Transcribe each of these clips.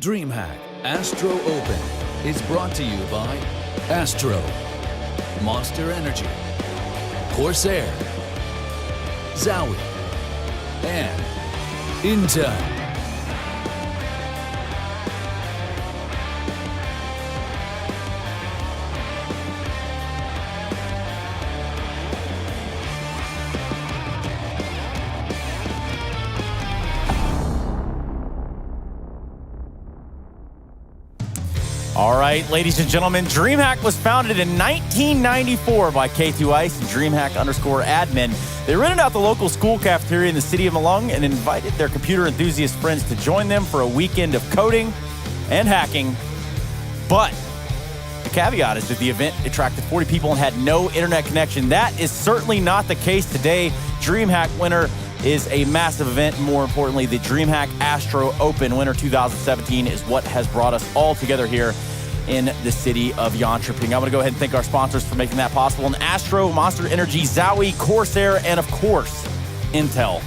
DreamHack ASTRO Open is brought to you by ASTRO, Monster Energy, Corsair, Zowie, and Intel. All right, ladies and gentlemen, DreamHack was founded in 1994 by K2 Ice and DreamHack_admin. They rented out the local school cafeteria in the city of Malung and invited their computer enthusiast friends to join them for a weekend of coding and hacking. But the caveat is that the event attracted 40 people and had no internet connection. That is certainly not the case today. DreamHack winner is a massive event. More importantly, the DreamHack ASTRO Open Winter 2017 is what has brought us all together here in the city of Jönköping. I'm going to go ahead and thank our sponsors for making that possible. And ASTRO, Monster Energy, Zowie, Corsair, and of course, Intel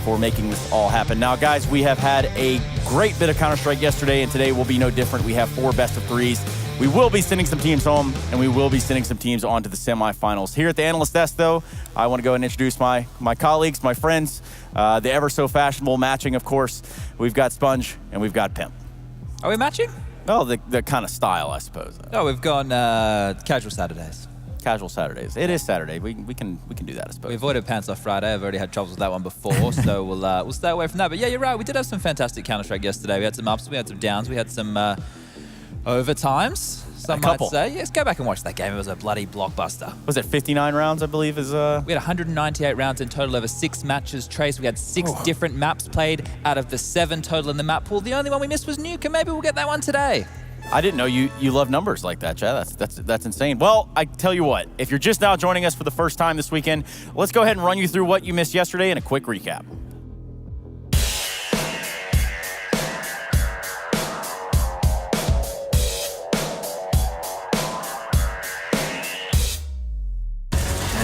for making this all happen. Now, guys, we have had a great bit of Counter-Strike yesterday, and today will be no different. We have 4 best of 3s. We will be sending some teams home, and we will be sending some teams on to the semifinals. Here at the Analyst Desk, though, I want to go ahead and introduce my colleagues, my friends, the ever-so-fashionable matching, of course. We've got Sponge, and we've got Pimp. Are we matching? Well, the kind of style, I suppose. Oh, we've gone casual Saturdays. Casual Saturdays. It is Saturday. We can do that, I suppose. We avoided Pants Off Friday. I've already had troubles with that one before, so we'll stay away from that. But yeah, you're right. We did have some fantastic Counter-Strike yesterday. We had some ups, we had some downs, we had some overtimes. Some might say. Yes, go back and watch that game. It was a bloody blockbuster. Was it 59 rounds, I believe? We had 198 rounds in total over 6 matches. Trace, we had 6 different maps played out of the 7 total in the map pool. The only one we missed was Nuke, and maybe we'll get that one today. I didn't know you love numbers like that, Chad. That's insane. Well, I tell you what, if you're just now joining us for the first time this weekend, let's go ahead and run you through what you missed yesterday in a quick recap.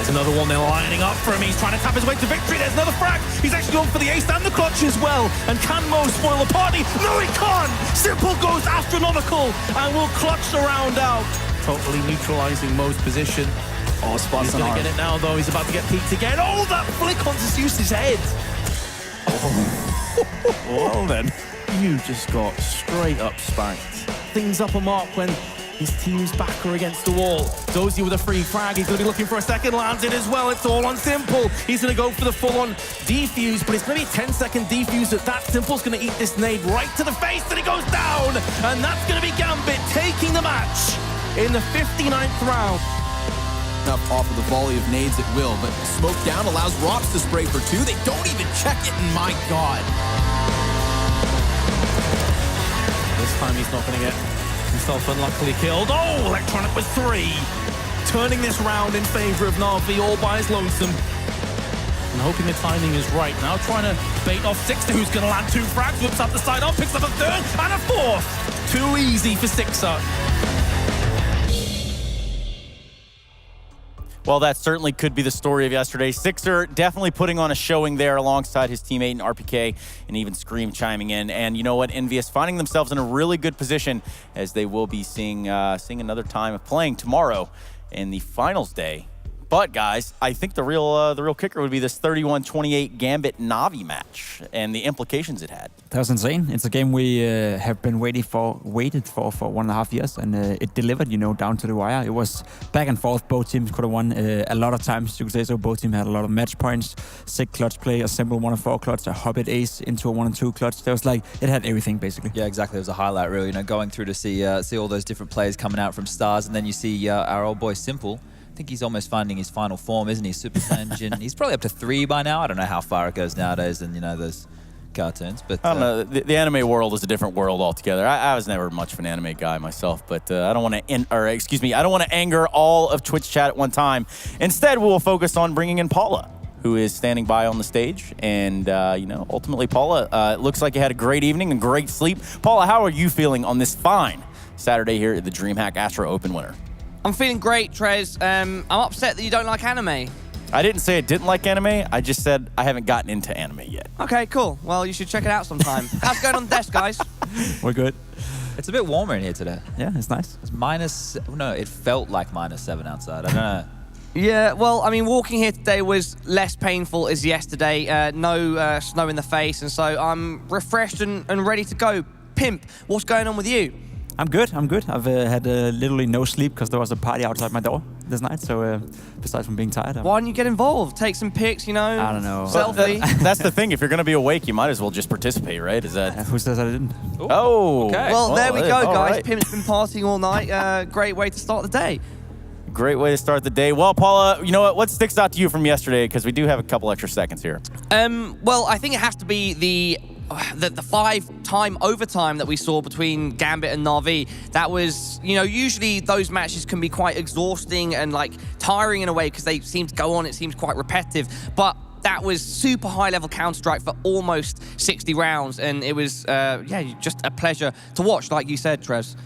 Another one they're lining up for him. He's trying to tap his way to victory. There's another frag. He's actually going for the ace and the clutch as well. And can Mo spoil the party? No, he can't. Simple goes astronomical and will clutch the round out. Totally neutralizing Mo's position. Oh, Spot's going to get it now, though. He's about to get peeked again. Oh, that flick onto Zeus's head. Oh. Well, then. You just got straight up spanked. Things up a mark when his team's back are against the wall. Dozy with a free frag. He's going to be looking for a second. Lands it as well. It's all on Simple. He's going to go for the full-on defuse, but it's going to be a 10-second defuse that Simple's going to eat this nade right to the face, and he goes down. And that's going to be Gambit taking the match in the 59th round. Up off of the volley of nades at will, but smoke down allows Rocks to spray for 2. They don't even check it, and my God. This time he's not going to get himself unluckily killed. Oh, Electronic with 3. Turning this round in favor of Na'Vi all by his lonesome. And hoping the timing is right. Now trying to bait off Sixer, who's going to land 2 frags, whips up the side up, picks up a 3rd and a 4th. Too easy for Sixer. Well, that certainly could be the story of yesterday. Sixer definitely putting on a showing there alongside his teammate in RPK, and even Scream chiming in. And you know what? Envious finding themselves in a really good position as they will be seeing another time of playing tomorrow in the finals day. But guys, I think the real kicker would be this 31-28 Gambit Na'Vi match and the implications it had. That was insane. It's a game we have been waited for 1.5 years, and it delivered, down to the wire. It was back and forth. Both teams could have won a lot of times, you could say so. Both teams had a lot of match points, 6 clutch play, a simple 1-4 clutch, a Hobbit ace into a 1-2 clutch. There was it had everything basically. Yeah, exactly. It was a highlight, really. Going through to see all those different players coming out from Stars, and then you see our old boy Simple. I think he's almost finding his final form, isn't he? Super Saiyan. He's probably up to 3 by now. I don't know how far it goes nowadays in, those cartoons. But I don't know. The anime world is a different world altogether. I was never much of an anime guy myself, but I don't want to anger all of Twitch chat at one time. Instead, we will focus on bringing in Paula, who is standing by on the stage. And, ultimately, Paula, it looks like you had a great evening and great sleep. Paula, how are you feeling on this fine Saturday here at the DreamHack ASTRO Open Winter? I'm feeling great, Trez. I'm upset that you don't like anime. I didn't say I didn't like anime. I just said I haven't gotten into anime yet. Okay, cool. Well, you should check it out sometime. How's it going on the desk, guys? We're good. It's a bit warmer in here today. Yeah, it's nice. It's it felt like -7 outside. I don't know. Yeah, well, I mean, walking here today was less painful as yesterday. No snow in the face, and so I'm refreshed and ready to go. Pimp, what's going on with you? I'm good. I've had literally no sleep because there was a party outside my door this night. So besides from being tired, Why don't you get involved? Take some pics, you know? I don't know. Selfie. That's the thing. If you're going to be awake, you might as well just participate, right? Is that? Who says I didn't? Oh. Okay. Well, there we go, all guys. right. Pimp's been partying all night. Great way to start the day. Great way to start the day. Well, Paula, you know what sticks out to you from yesterday? Because we do have a couple extra seconds here. Well, I think it has to be the 5-time overtime that we saw between Gambit and Na'Vi. That was, usually those matches can be quite exhausting and like tiring in a way because they seem to go on. It seems quite repetitive, but that was super high-level Counter-Strike for almost 60 rounds, and it was, just a pleasure to watch, like you said, Trez.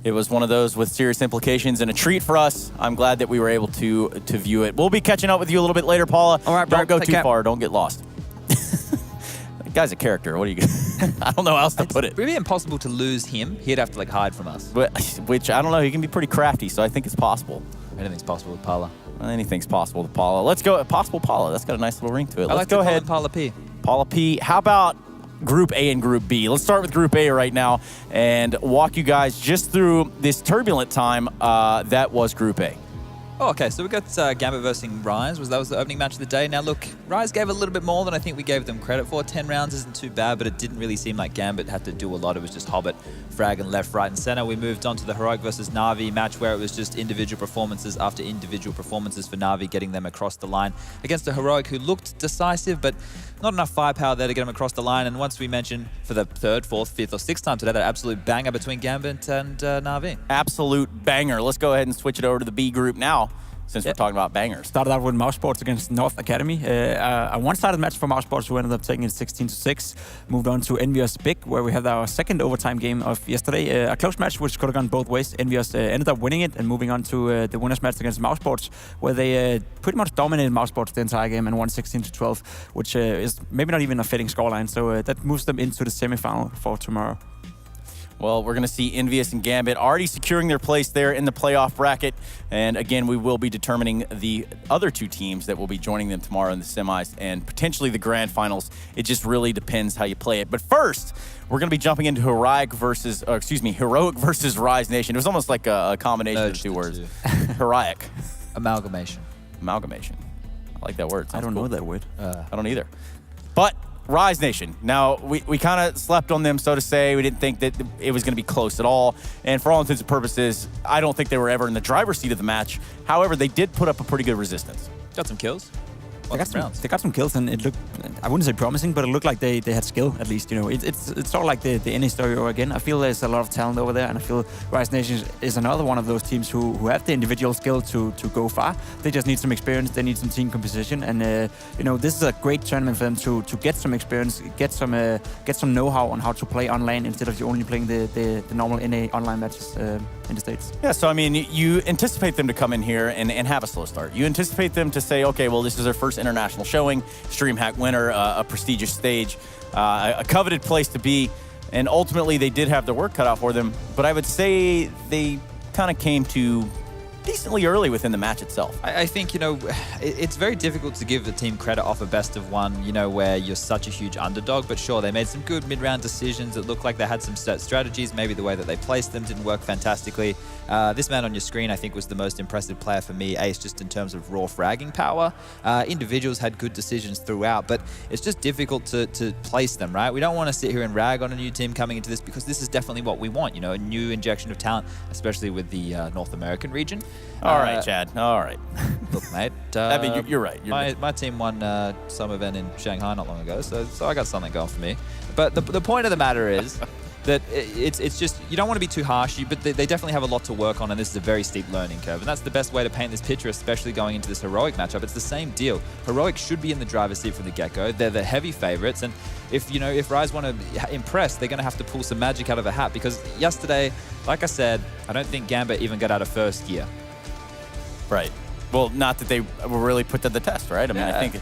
It was one of those with serious implications and a treat for us. I'm glad that we were able to view it. We'll be catching up with you a little bit later, Paula. All right, bro. Don't go Take too care. far. Don't get lost. That guy's a character. What are you? I don't know how else to put it. It'd be impossible to lose him. He'd have to like hide from us. Which I don't know. He can be pretty crafty, so I think it's possible. Anything's possible with Paula. Anything's possible with Paula. Let's go. Possible Paula. That's got a nice little ring to it. I Let's like to go call ahead. him Paula P. Paula P. How about Group A and Group B? Let's start with Group A right now and walk you guys just through this turbulent time that was Group A. Oh, okay, so we got Gambit versus Rise. That was the opening match of the day. Now, look, Rise gave a little bit more than I think we gave them credit for. 10 rounds isn't too bad, but it didn't really seem like Gambit had to do a lot. It was just Hobbit, fragging left, right, and center. We moved on to the Heroic versus Na'Vi match where it was just individual performances after individual performances for Na'Vi, getting them across the line against a Heroic who looked decisive, but not enough firepower there to get them across the line. And once we mentioned for the 3rd, 4th, 5th, or 6th time today, that absolute banger between Gambit and Na'Vi. Absolute banger. Let's go ahead and switch it over to the B group now, since we're talking about bangers. Started out with Mouse Sports against North Academy. A one-sided match for Mouse Sports, who ended up taking it 16-6. Moved on to Envious Big, where we had our second overtime game of yesterday. A close match, which could have gone both ways. Envious ended up winning it and moving on to the winners match against Mouse Sports, where they pretty much dominated Mouse Sports the entire game and won 16-12, which is maybe not even a fitting scoreline. So that moves them into the semifinal for tomorrow. Well, we're going to see Envious and Gambit already securing their place there in the playoff bracket. And again, we will be determining the other two teams that will be joining them tomorrow in the semis and potentially the grand finals. It just really depends how you play it. But first, we're going to be jumping into Heroic versus Rise Nation. It was almost like a combination of the two words. Heroic. Amalgamation. Amalgamation. I like that word. I don't know that word. I don't either. But Rise Nation. Now, we kind of slept on them, so to say. We didn't think that it was going to be close at all. And for all intents and purposes, I don't think they were ever in the driver's seat of the match. However, they did put up a pretty good resistance. Got some kills. They got some kills, and it looked, I wouldn't say promising, but it looked like they had skill, at least. It's sort of like the NA story over again. I feel there's a lot of talent over there, and I feel Rise Nation is another one of those teams who have the individual skill to go far. They just need some experience, they need some team composition, and this is a great tournament for them to get some experience, get some know-how on how to play online instead of only playing the normal NA online matches in the States. Yeah, so I mean, you anticipate them to come in here and have a slow start. You anticipate them to say, okay, well, this is our first international showing, DreamHack winner, a prestigious stage, a coveted place to be, and ultimately they did have their work cut out for them, but I would say they kind of came to decently early within the match itself. I think, it's very difficult to give the team credit off a best of one, where you're such a huge underdog. But sure, they made some good mid-round decisions. It looked like they had some set strategies. Maybe the way that they placed them didn't work fantastically. This man on your screen, I think, was the most impressive player for me, Ace, just in terms of raw fragging power. Individuals had good decisions throughout, but it's just difficult to place them, right? We don't want to sit here and rag on a new team coming into this because this is definitely what we want, a new injection of talent, especially with the North American region. All right, Chad. All right. Look, mate. I mean, you're right. My team won some event in Shanghai not long ago, so I got something going for me. But the point of the matter is that it's just, you don't want to be too harsh, but they definitely have a lot to work on, and this is a very steep learning curve. And that's the best way to paint this picture, especially going into this Heroic matchup. It's the same deal. Heroic should be in the driver's seat from the get-go. They're the heavy favorites, and if Rise want to impress, they're going to have to pull some magic out of a hat, because yesterday, like I said, I don't think Gambit even got out of first gear. Right. Well, not that they were really put to the test, right? I mean, I think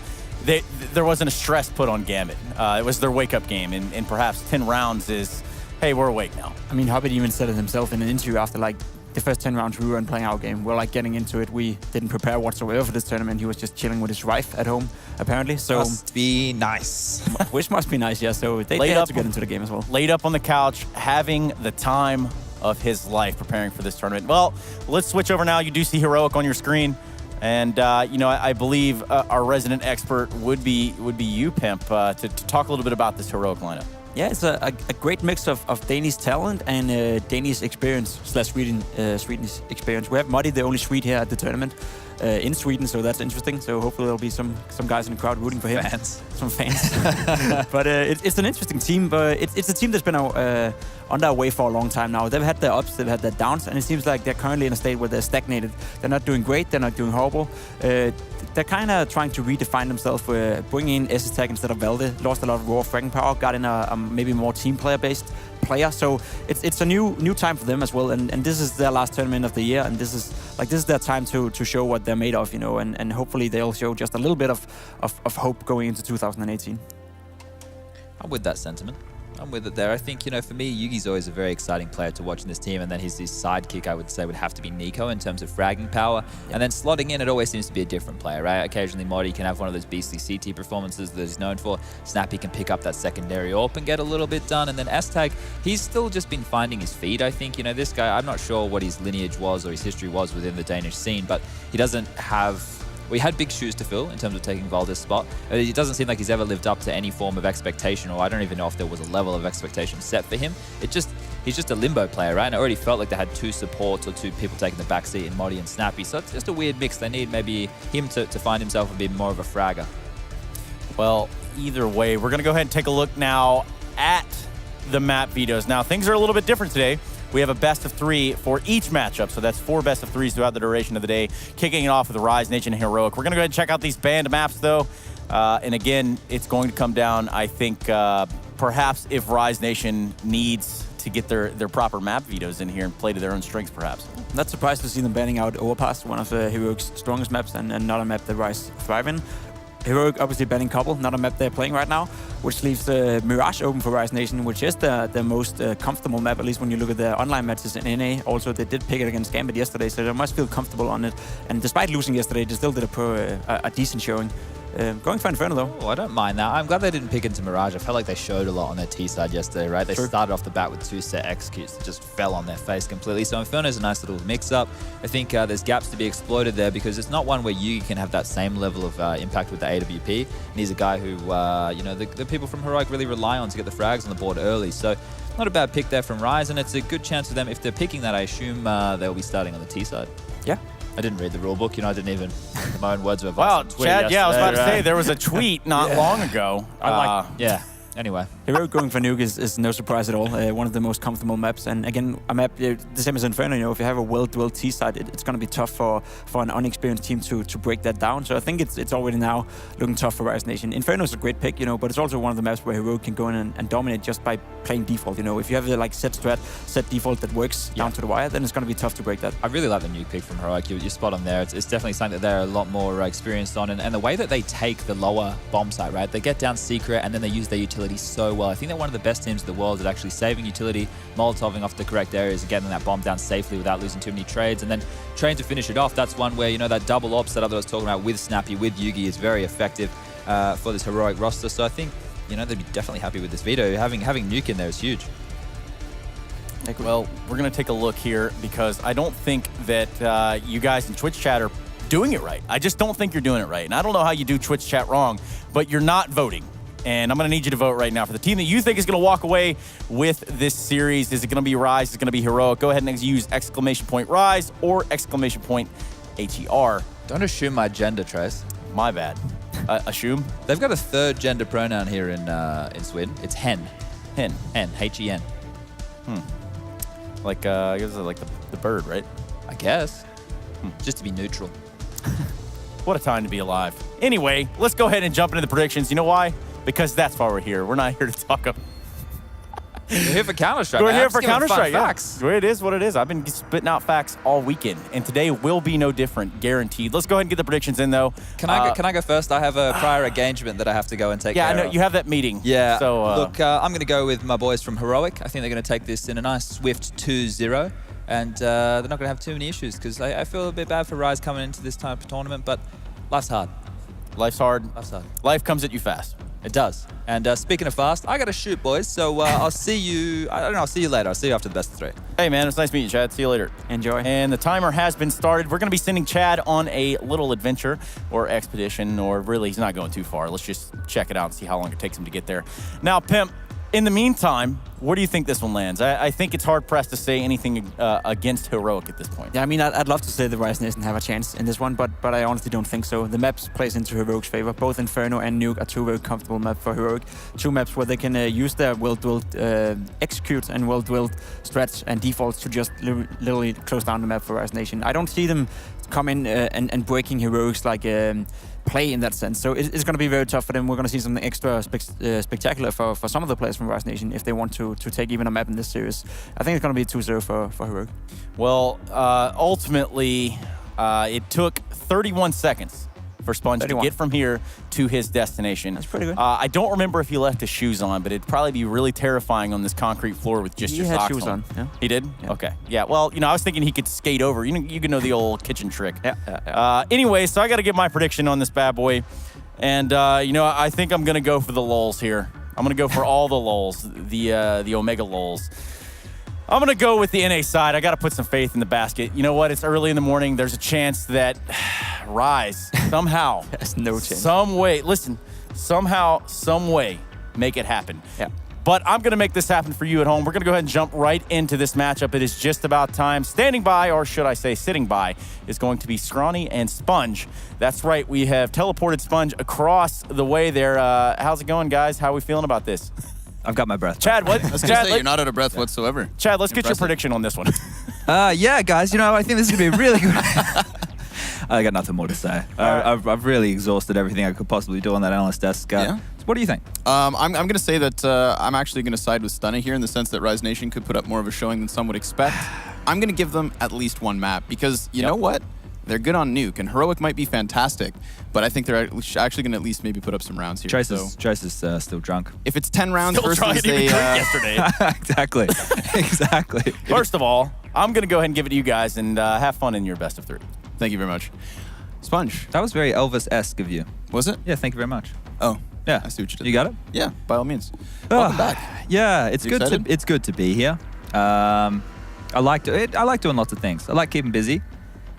there wasn't a stress put on Gambit. It was their wake-up game, and perhaps 10 rounds is hey, we're awake now. I mean, Hobbit even said it himself in an interview after like the first 10 rounds we weren't playing our game. We're like getting into it. We didn't prepare whatsoever for this tournament. He was just chilling with his wife at home, apparently. So Must be nice. which must be nice, yeah. So they had to get into the game as well. Laid up on the couch, having the time of his life preparing for this tournament. Well, let's switch over now. You do see Heroic on your screen. And, you know, I believe our resident expert would be you, Pimp, to talk a little bit about this Heroic lineup. Yeah, it's a great mix of Danish talent and Danish experience / Swedish experience. We have Muddy, the only Swede here at the tournament in Sweden, so that's interesting. So hopefully there'll be some guys in the crowd rooting for him. Some fans. But it's an interesting team. It's a team that's been on their way for a long time now. They've had their ups, they've had their downs, and it seems like they're currently in a state where they're stagnated. They're not doing great, they're not doing horrible. They're kind of trying to redefine themselves, bringing in ASTRO instead of Valde. Lost a lot of raw fragging power, got in a maybe more team player-based player. So it's a new time for them as well. And this is their last tournament of the year, and this is their time to show what they're made of, you know. And hopefully they'll show just a little bit of hope going into 2018. I'm with that sentiment. I'm with it there. I think, you know, for me, Yugi's always a very exciting player to watch in this team, and then his sidekick, I would say, would have to be Nico in terms of fragging power. Yep. And then slotting in, it always seems to be a different player, right? Occasionally, Modi can have one of those beastly CT performances that he's known for. Snappy can pick up that secondary AWP and get a little bit done. And then S-Tag, he's still just been finding his feet, I think. You know, this guy, I'm not sure what his lineage was or his history was within the Danish scene, but he doesn't have... We had big shoes to fill in terms of taking Valde's spot. It doesn't seem like he's ever lived up to any form of expectation, or I don't even know if there was a level of expectation set for him. He's just a limbo player, right? And I already felt like they had two supports or two people taking the backseat in Modi and Snappy. So it's just a weird mix. They need maybe him to find himself a bit more of a fragger. Well, either way, we're going to go ahead and take a look now at the map vetoes. Now, things are a little bit different today. We have a best of 3 for each matchup, so that's 4 best of 3s throughout the duration of the day, kicking it off with the Rise Nation and Heroic. We're going to go ahead and check out these banned maps, though. And again, it's going to come down, I think, perhaps if Rise Nation needs to get their proper map vetoes in here and play to their own strengths, perhaps. Not surprised to see them banning out Overpass, one of the Heroic's strongest maps, and not a map that Rise thrive in. Heroic obviously banning Couple, not a map they're playing right now, which leaves Mirage open for Rise Nation, which is the most comfortable map, at least when you look at the online matches in NA. Also, they did pick it against Gambit yesterday, so they must feel comfortable on it. And despite losing yesterday, they still did a decent showing. Going for Inferno, though. Oh, I don't mind that. I'm glad they didn't pick into Mirage. I felt like they showed a lot on their T side yesterday, right? They started off the bat with 2 set executes that just fell on their face completely. So Inferno's a nice little mix-up. I think there's gaps to be exploited there because it's not one where you can have that same level of impact with the AWP. And he's a guy who, you know, the people from Heroic really rely on to get the frags on the board early. So not a bad pick there from Rise, and it's a good chance for them. If they're picking that, I assume they'll be starting on the T side. Yeah. I didn't read the rule book, you know, I didn't even my own words of Wow, advice. Chad, yeah, I was about to say, there was a tweet not long ago. Yeah. Anyway. Heroic going for Nuke is no surprise at all. One of the most comfortable maps. And again, a map, the same as Inferno, you know, if you have a well-dwelled T side, it's going to be tough for an unexperienced team to break that down. So I think it's already now looking tough for Rise Nation. Inferno is a great pick, you know, but it's also one of the maps where Heroic can go in and dominate just by playing default, you know. If you have the like set strat, set default that works down to the wire, then it's going to be tough to break that. I really like the Nuke pick from Heroic. You're spot on there. It's definitely something that they're a lot more experienced on. And the way that they take the lower bomb site, right? They get down secret and then they use their utility so well. I think they're one of the best teams in the world at actually saving utility, molotoving off the correct areas and getting that bomb down safely without losing too many trades. And then trying to finish it off, that's one where, you know, that double ops that I was talking about with Snappy, with Yugi is very effective for this Heroic roster. So I think, you know, they'd be definitely happy with this veto. Having Nuke in there is huge. Well, we're going to take a look here because I don't think that you guys in Twitch chat are doing it right. I just don't think you're doing it right. And I don't know how you do Twitch chat wrong, but you're not voting. And I'm going to need you to vote right now for the team that you think is going to walk away with this series. Is it going to be Rise? Is it going to be Heroic? Go ahead and use !Rise or !HER. Don't assume my gender, Trace. My bad. Assume? They've got a 3rd gender pronoun here in Sweden. It's hen. Hen. Hen. H-E-N. Like, I guess like the bird, right? I guess. Just to be neutral. What a time to be alive. Anyway, let's go ahead and jump into the predictions. You know why? Because that's why we're here. We're not here to talk about... We're here for Counter-Strike. We're man. here I'm for just giving Counter-Strike, fun yeah. facts. It is what it is. I've been spitting out facts all weekend, and today will be no different, guaranteed. Let's go ahead and get the predictions in, though. Can I go first? I have a prior engagement that I have to go and take Yeah, I care know. of. You have that meeting. Yeah. So, Look, I'm going to go with my boys from Heroic. I think they're going to take this in a nice, swift 2-0. And they're not going to have too many issues because I feel a bit bad for Rise coming into this type of tournament, but life's hard. life's hard. Life's hard. Life comes at you fast. It does. And speaking of fast, I got to shoot, boys. So I'll see you. I don't know. I'll see you later. I'll see you after the best of 3. Hey, man, it's nice meeting you, Chad. See you later. Enjoy. And the timer has been started. We're going to be sending Chad on a little adventure or expedition, or really, he's not going too far. Let's just check it out and see how long it takes him to get there. Now, Pimp, in the meantime, where do you think this one lands? I think it's hard-pressed to say anything against Heroic at this point. Yeah, I mean, I'd love to say the Rise Nation have a chance in this one, but I honestly don't think so. The maps plays into Heroic's favor. Both Inferno and Nuke are 2 very comfortable maps for Heroic. 2 maps where they can use their well-drilled execute and well-drilled strats and defaults to just literally close down the map for Rise Nation. I don't see them come in and breaking Heroic's like play in that sense. So it's going to be very tough for them. We're going to see something extra spectacular for some of the players from Rise Nation if they want to take even a map in this series. I think it's going to be 2-0 for Heroic. Well, ultimately, it took 31 seconds for Sponge 31. to get from here to his destination. That's pretty good. I don't remember if he left his shoes on, but it'd probably be really terrifying on this concrete floor with just He your had socks shoes on, yeah. He did? Yeah. Okay. Yeah, well, I was thinking he could skate over. You can know the old kitchen trick. Yeah. Anyway, so I got to give my prediction on this bad boy. And, I think I'm going to go for the lulz here. I'm going to go for all the lulz, the Omega lulz. I'm going to go with the NA side. I got to put some faith in the basket. You know what? It's early in the morning. There's a chance that Rise somehow, There's no chance. some way, somehow, some way, make it happen. Yeah. But I'm going to make this happen for you at home. We're going to go ahead and jump right into this matchup. It is just about time. Standing by, or should I say sitting by, is going to be Scrawny and Sponge. That's right. We have teleported Sponge across the way there. How's it going, guys? How are we feeling about this? I've got my breath. Chad, what? I was going to say, you're not out of breath whatsoever. Chad, let's get your Impressive. prediction on this one. Yeah, guys, I think this is going to be really good. I got nothing more to say. I've really exhausted everything I could possibly do on that analyst desk. Yeah? So what do you think? I'm going to say that I'm actually going to side with Stunna here in the sense that Rise Nation could put up more of a showing than some would expect. I'm going to give them at least 1 map because you know what? They're good on Nuke, and Heroic might be fantastic, but I think they're actually going to at least maybe put up some rounds here. Trace is still drunk. If it's 10 rounds Still trying versus to even a... drink yesterday. Exactly. Exactly. First of all, I'm going to go ahead and give it to you guys and have fun in your best of 3. Thank you very much. Sponge, That was very Elvis-esque of you. was it? Yeah, thank you very much. Oh, Yeah. I see what you did. You got it? Yeah, by all means. Welcome back. Yeah, it's You good excited? to good to be here. I like doing lots of things. I like keeping busy,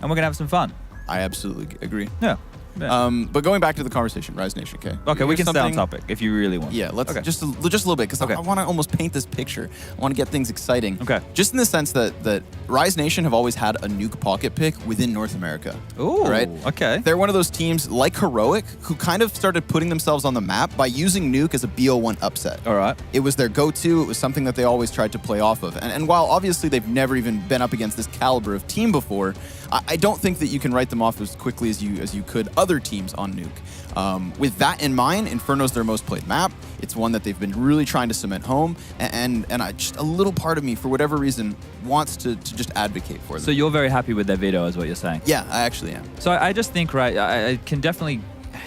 and we're gonna have some fun. I absolutely agree. Yeah. But going back to the conversation, Rise Nation, okay? Okay, we Here's can stay on something- topic if you really want. Yeah, let's Okay. just a little bit because Okay. I want to almost paint this picture. I want to get things exciting. Okay. Just in the sense that Rise Nation have always had a Nuke pocket pick within North America. Ooh, right? okay. They're one of those teams like Heroic who kind of started putting themselves on the map by using Nuke as a BO1 upset. All right. It was their go-to. It was something that they always tried to play off of. And while obviously they've never even been up against this caliber of team before, I don't think that you can write them off as quickly as you could other teams on Nuke. With that in mind, Inferno's their most played map. It's one that they've been really trying to cement home, and just a little part of me, for whatever reason, wants to just advocate for them. So you're very happy with their veto, is what you're saying? Yeah, I actually am. So I just think, right, I can definitely...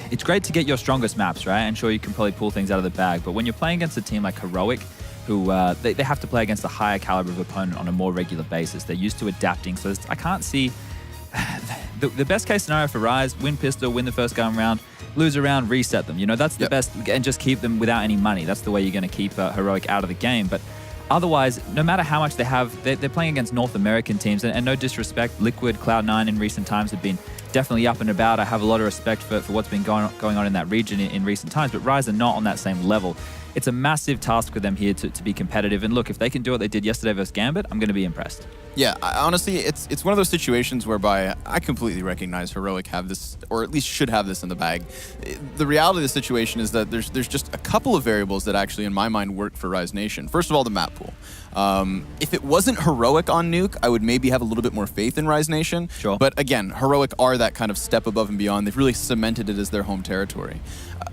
It's great to get your strongest maps, right? And sure, you can probably pull things out of the bag, but when you're playing against a team like Heroic, who they have to play against a higher caliber of opponent on a more regular basis. They're used to adapting, so I can't see... The best case scenario for Rise, win pistol, win the first gun round, lose a round, reset them. That's the best, and just keep them without any money. That's the way you're going to keep Heroic out of the game. But otherwise, no matter how much they have, they're playing against North American teams, and no disrespect, Liquid, Cloud9 in recent times have been definitely up and about. I have a lot of respect for what's been going on in that region in recent times, but Rise are not on that same level. It's a massive task for them here to be competitive. And look, if they can do what they did yesterday versus Gambit, I'm going to be impressed. Yeah, honestly, it's one of those situations whereby I completely recognize Heroic have this, or at least should have this in the bag. The reality of the situation is that there's just a couple of variables that actually, in my mind, work for Rise Nation. First of all, the map pool. If it wasn't Heroic on Nuke, I would maybe have a little bit more faith in Rise Nation. Sure. But again, Heroic are that kind of step above and beyond. They've really cemented it as their home territory.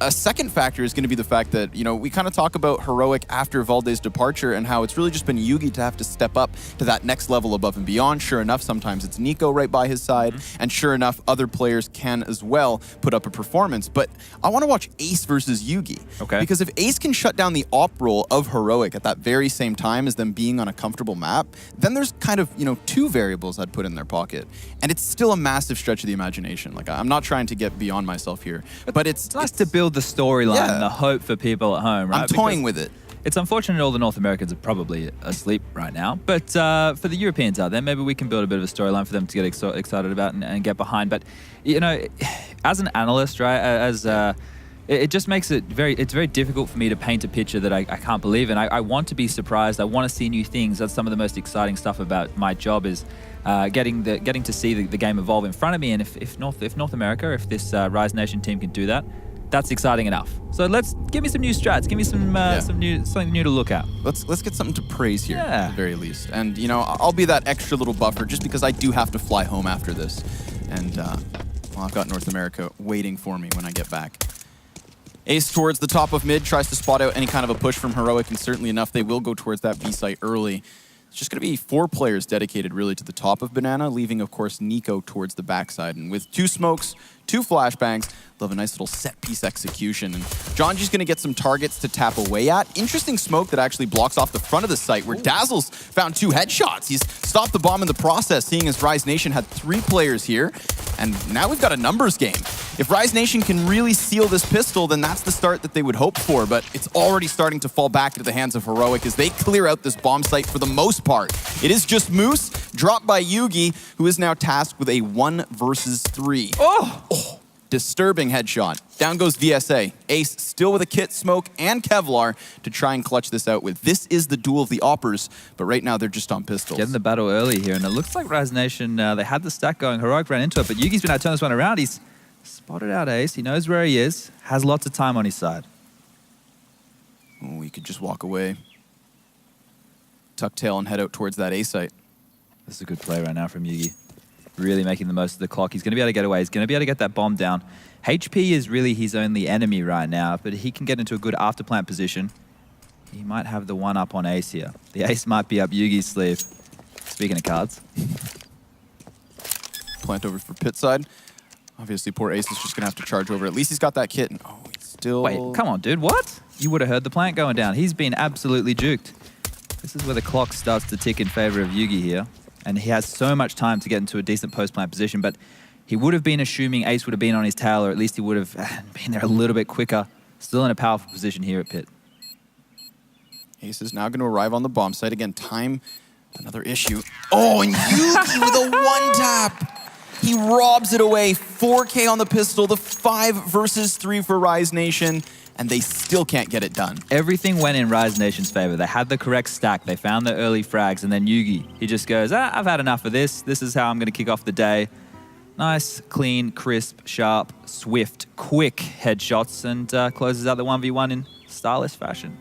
A second factor is going to be the fact that, we kind of to talk about Heroic after Valde's departure and how it's really just been Yugi to have to step up to that next level above and beyond. Sure enough, sometimes it's Nico right by his side, and sure enough, other players can as well put up a performance. But I want to watch Ace versus Yugi. Okay. Because if Ace can shut down the op roll of Heroic at that very same time as them being on a comfortable map, then there's kind of, two variables I'd put in their pocket. And it's still a massive stretch of the imagination. Like, I'm not trying to get beyond myself here, but it's nice to build the storyline and the hope for people at home, right? I'm toying with it. It's unfortunate all the North Americans are probably asleep right now, but for the Europeans out there, maybe we can build a bit of a storyline for them to get excited about and get behind. But, as an analyst, right, it just makes it it's very difficult for me to paint a picture that I can't believe in. I want to be surprised. I want to see new things. That's some of the most exciting stuff about my job is getting to see the game evolve in front of me. And if North America, if this Rise Nation team can do that, that's exciting enough. So give me some new strats. Give me something new to look at. Let's get something to praise here Yeah. at the very least. And I'll be that extra little buffer just because I do have to fly home after this. And I've got North America waiting for me when I get back. Ace towards the top of mid, tries to spot out any kind of a push from Heroic, and certainly enough, they will go towards that B site early. It's just going to be 4 players dedicated really to the top of Banana, leaving, of course, Nico towards the backside. And with 2 smokes, 2 flashbangs, they'll have a nice little set-piece execution. And Jonji's going to get some targets to tap away at. Interesting smoke that actually blocks off the front of the site, where Dazzle's found 2 headshots. He's stopped the bomb in the process, seeing as Rise Nation had 3 players here. And now we've got a numbers game. If Rise Nation can really seal this pistol, then that's the start that they would hope for. But it's already starting to fall back into the hands of Heroic as they clear out this bomb site for the most part. It is just Moose, dropped by Yugi, who is now tasked with a 1 versus 3. Oh! Disturbing headshot. Down goes VSA. Ace still with a kit, smoke, and Kevlar to try and clutch this out with. This is the duel of the oppers, but right now they're just on pistols. Getting the battle early here, and it looks like Rise Nation, they had the stack going. Heroic ran into it, but Yugi's been able to turn this one around. He's spotted out Ace. He knows where he is, has lots of time on his side. Oh, he could just walk away. Tuck tail and head out towards that A site. This is a good play right now from Yugi. Really making the most of the clock. He's going to be able to get away. He's going to be able to get that bomb down. HP is really his only enemy right now, but he can get into a good afterplant position. He might have the one up on Ace here. The Ace might be up Yugi's sleeve. Speaking of cards. Plant over for pit side. Obviously, poor Ace is just going to have to charge over. At least he's got that kit. And, he's still... Wait, come on, dude. What? You would have heard the plant going down. He's been absolutely juked. This is where the clock starts to tick in favor of Yugi here. And he has so much time to get into a decent post-plant position, but he would have been assuming Ace would have been on his tail, or at least he would have been there a little bit quicker. Still in a powerful position here at pit. Ace is now going to arrive on the bomb site. Again, time, another issue. Oh, and Yugi with a one-tap. He robs it away. 4K on the pistol, the 5 versus 3 for Rise Nation, and they still can't get it done. Everything went in Rise Nation's favor. They had the correct stack. They found the early frags, and then Yugi, he just goes, I've had enough of this. This is how I'm going to kick off the day. Nice, clean, crisp, sharp, swift, quick headshots, and closes out the 1v1 in stylish fashion.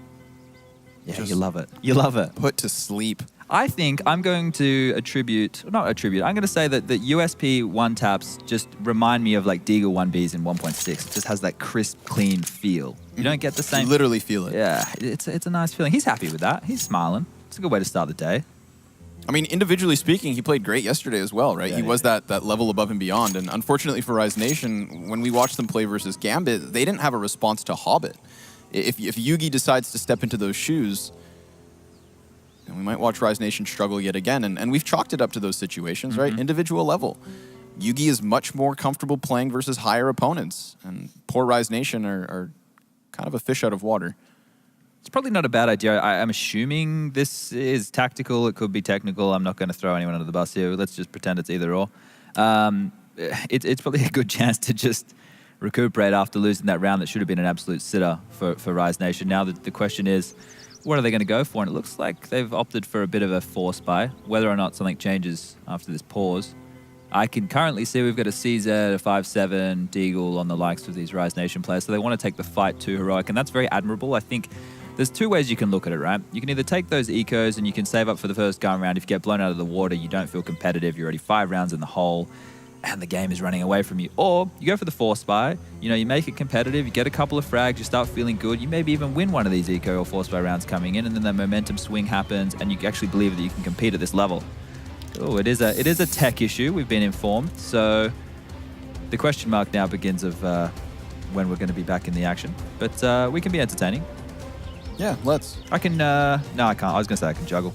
Yeah, Just you love it. You love it. Put to sleep. I think I'm going to I'm going to say that the USP one-taps just remind me of like Deagle 1Bs in 1.6. It just has that crisp, clean feel. You don't get the same... You literally feel it. Yeah, it's a nice feeling. He's happy with that. He's smiling. It's a good way to start the day. I mean, individually speaking, he played great yesterday as well, right? Yeah, he was that level above and beyond. And unfortunately for Rise Nation, when we watched them play versus Gambit, they didn't have a response to Hobbit. If Yugi decides to step into those shoes... and we might watch Rise Nation struggle yet again. And we've chalked it up to those situations, right? Individual level. Yugi is much more comfortable playing versus higher opponents. And poor Rise Nation are kind of a fish out of water. It's probably not a bad idea. I'm assuming this is tactical. It could be technical. I'm not going to throw anyone under the bus here. Let's just pretend it's either or. It's probably a good chance to just recuperate after losing that round that should have been an absolute sitter for Rise Nation. Now the question is, what are they going to go for? And it looks like they've opted for a bit of a force buy. Whether or not something changes after this pause, I can currently see we've got a CZ, a 5-7, Deagle on the likes of these Rise Nation players. So they want to take the fight to Heroic, and that's very admirable. I think there's 2 ways you can look at it, right? You can either take those ecos and you can save up for the first gun round. If you get blown out of the water, you don't feel competitive. You're already 5 rounds in the hole. and the game is running away from you. Or you go for the force buy, you make it competitive, you get a couple of frags, you start feeling good, you maybe even win one of these eco or force buy rounds coming in, and then the momentum swing happens, and you actually believe that you can compete at this level. Oh, it is a tech issue, we've been informed. So the question mark now begins of when we're going to be back in the action. But we can be entertaining. Yeah, let's. I can, no, I can't. I was going to say I can juggle.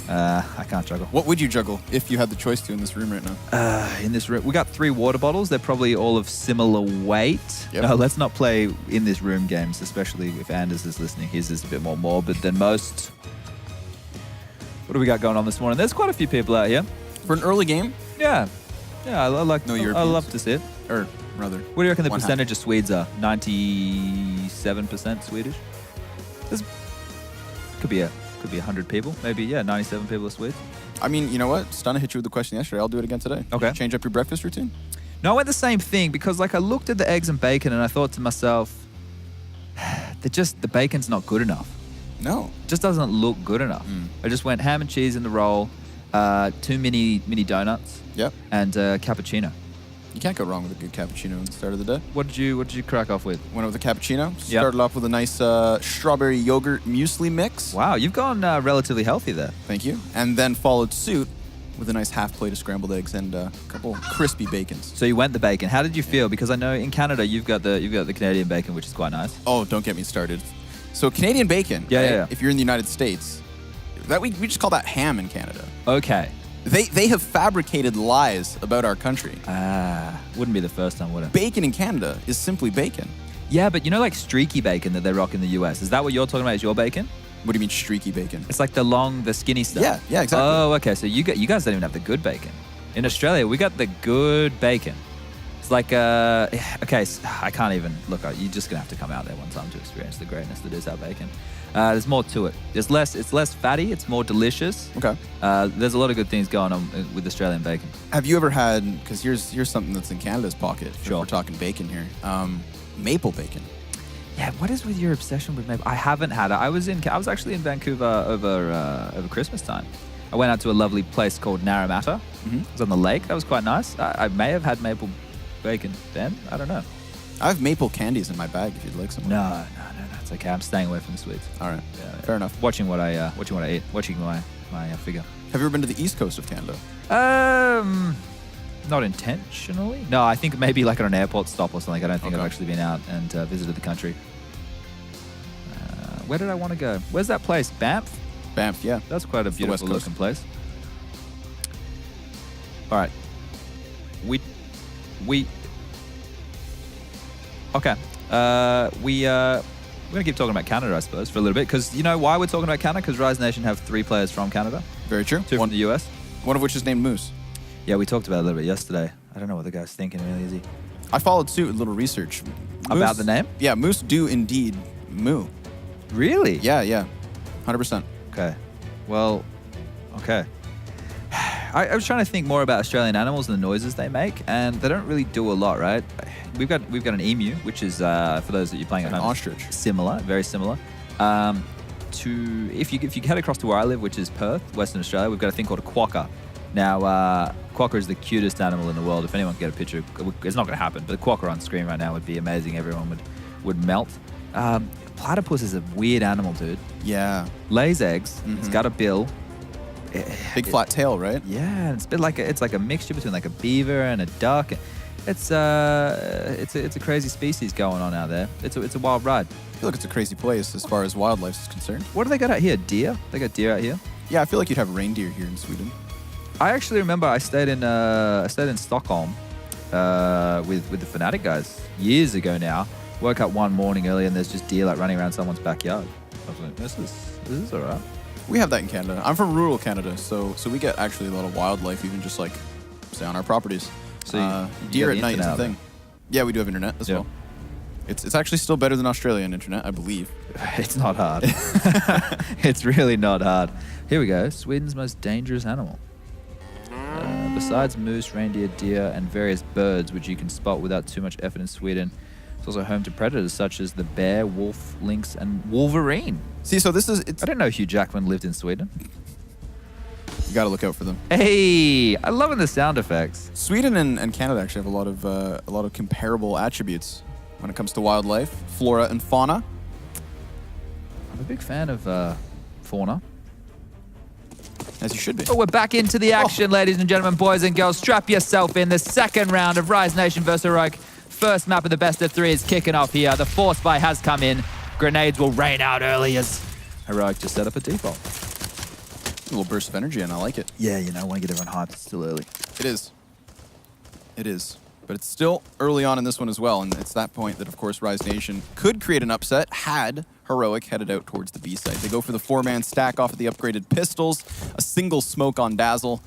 I can't juggle. What would you juggle if you had the choice to in this room right now? In this room, we got 3 water bottles. They're probably all of similar weight. Yep. No, let's not play in this room games, especially if Anders is listening. His is a bit more morbid than most. What do we got going on this morning? There's quite a few people out here. For an early game? Yeah. Yeah, I like. No I Europeans. love to see it. Or rather, What do you reckon the one percentage of Swedes are? 97% Swedish. There's, could be 100 people, maybe. Yeah, 97 people are Swedes. I mean, you know what? Stunna hit you with the question yesterday. I'll do it again today. Okay. Change up your breakfast routine? No, I went the same thing because I looked at the eggs and bacon and I thought to myself, the bacon's not good enough. No. It just doesn't look good enough. I just went ham and cheese in the roll, 2 mini donuts, Yep. and cappuccino. You can't go wrong with a good cappuccino at the start of the day. What did you crack off with? Went with the cappuccino. Started off with a nice strawberry yogurt muesli mix. Wow, you've gone relatively healthy there. Thank you. And then followed suit with a nice half plate of scrambled eggs and a couple crispy bacons. So you went the bacon. How did you feel? Because I know in Canada you've got the Canadian bacon, which is quite nice. Oh, don't get me started. So Canadian bacon. Yeah, right, yeah. If you're in the United States, that we just call that ham in Canada. Okay. They have fabricated lies about our country. Wouldn't be the first time, would it? Bacon in Canada is simply bacon. Yeah, but like streaky bacon that they rock in the US. Is that what you're talking about? Is your bacon? What do you mean streaky bacon? It's like the skinny stuff. Yeah, exactly. Oh, okay. So you guys don't even have the good bacon. In Australia, we got the good bacon. It's like okay. I can't even look. You're just gonna have to come out there one time to experience the greatness that is our bacon. There's more to it. It's less fatty. It's more delicious. Okay. There's a lot of good things going on with Australian bacon. Have you ever had, because here's something that's in Canada's pocket, if Sure. we're talking bacon here, maple bacon. Yeah, what is with your obsession with maple? I haven't had it. I was actually in Vancouver over Christmas time. I went out to a lovely place called Narramatta. It was on the lake. That was quite nice. I may have had maple bacon then. I don't know. I have maple candies in my bag if you'd like some. No, it's okay. I'm staying away from the sweets. All right. Yeah, Fair enough. Watching what I eat. Watching my figure. Have you ever been to the east coast of Canada? Not intentionally. No, I think maybe like on an airport stop or something. I don't think Okay. I've actually been out and visited the country. Where did I want to go? Where's that place? Banff? Banff, yeah. That's quite a the West beautiful Coast. looking place. All right. Okay. We're going to keep talking about Canada, I suppose, for a little bit. Because you know why we're talking about Canada? Because Rise Nation have 3 players from Canada. Very true. 2 from the US. One of which is named Moose. Yeah, we talked about it a little bit yesterday. I don't know what the guy's thinking, really, is he? I followed suit with a little research. About the name? Yeah, Moose do indeed moo. Really? Yeah. 100%. Okay. Well, okay. I was trying to think more about Australian animals and the noises they make, and they don't really do a lot, right? We've got an emu, which is for those that you're playing at An home, ostrich. similar, very similar. If you head across to where I live, which is Perth, Western Australia, we've got a thing called a quokka. Now, quokka is the cutest animal in the world. If anyone can get a picture, it's not going to happen, but a quokka on screen right now would be amazing. Everyone would melt. Platypus is a weird animal, dude. Yeah. Lays eggs. It's got a bill. Big flat tail, right? Yeah, it's a bit like it's like a mixture between like a beaver and a duck. It's a crazy species going on out there. It's a wild ride. I feel like it's a crazy place as far as wildlife is concerned. What do they got out here? Deer? They got deer out here. Yeah, I feel like you'd have reindeer here in Sweden. I actually remember I stayed in Stockholm with the Fnatic guys years ago now. Woke up one morning early and there's just deer like running around someone's backyard. I was like, this is all right. We have that in Canada. I'm from rural Canada, so we get actually a lot of wildlife, even just like, say, on our properties. So you deer got at the night is a internet thing. Yeah, we do have internet as well. It's actually still better than Australian internet, I believe. It's not hard. It's really not hard. Here we go. Sweden's most dangerous animal. Besides moose, reindeer, deer, and various birds, which you can spot without too much effort in Sweden, it's also home to predators such as the bear, wolf, lynx, and wolverine. See, so this is... I didn't know Hugh Jackman lived in Sweden. You got to look out for them. Hey, I'm loving the sound effects. Sweden and Canada actually have a lot of comparable attributes when it comes to wildlife, flora and fauna. I'm a big fan of fauna. As you should be. But we're back into the action, ladies and gentlemen, boys and girls. Strap yourself in. The second round of Rise Nation vs. Heroic. First map of the best of 3 is kicking off here. The force buy has come in. Grenades will rain out early as Heroic just set up a default. A little burst of energy, and I like it. Yeah, you know, I want to get everyone hyped. It's still early. It is. It is. But it's still early on in this one as well, and it's that point that, of course, Rise Nation could create an upset had Heroic headed out towards the B site. They go for the 4-man stack off of the upgraded pistols, a single smoke on Dazzle.